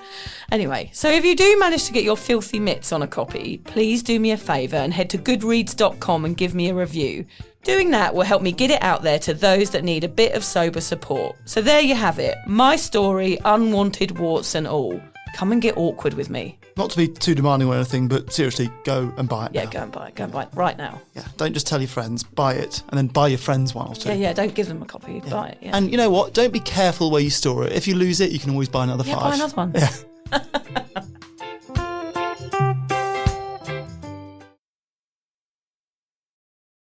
Anyway, so if you do manage to get your filthy mitts on a copy, please do me a favour and head to goodreads.com and give me a review. Doing that will help me get it out there to those that need a bit of sober support. So there you have it. My story, unwanted warts and all. Come and get awkward with me. Not to be too demanding or anything, but seriously, go and buy it Yeah, now. go and buy it. Go and buy it right now. Yeah, don't just tell your friends, buy it, and then buy your friends one or two. Yeah, don't give them a copy. Buy it. Yeah. And you know what? Don't be careful where you store it. If you lose it, you can always buy another 5. Buy another one. Yeah.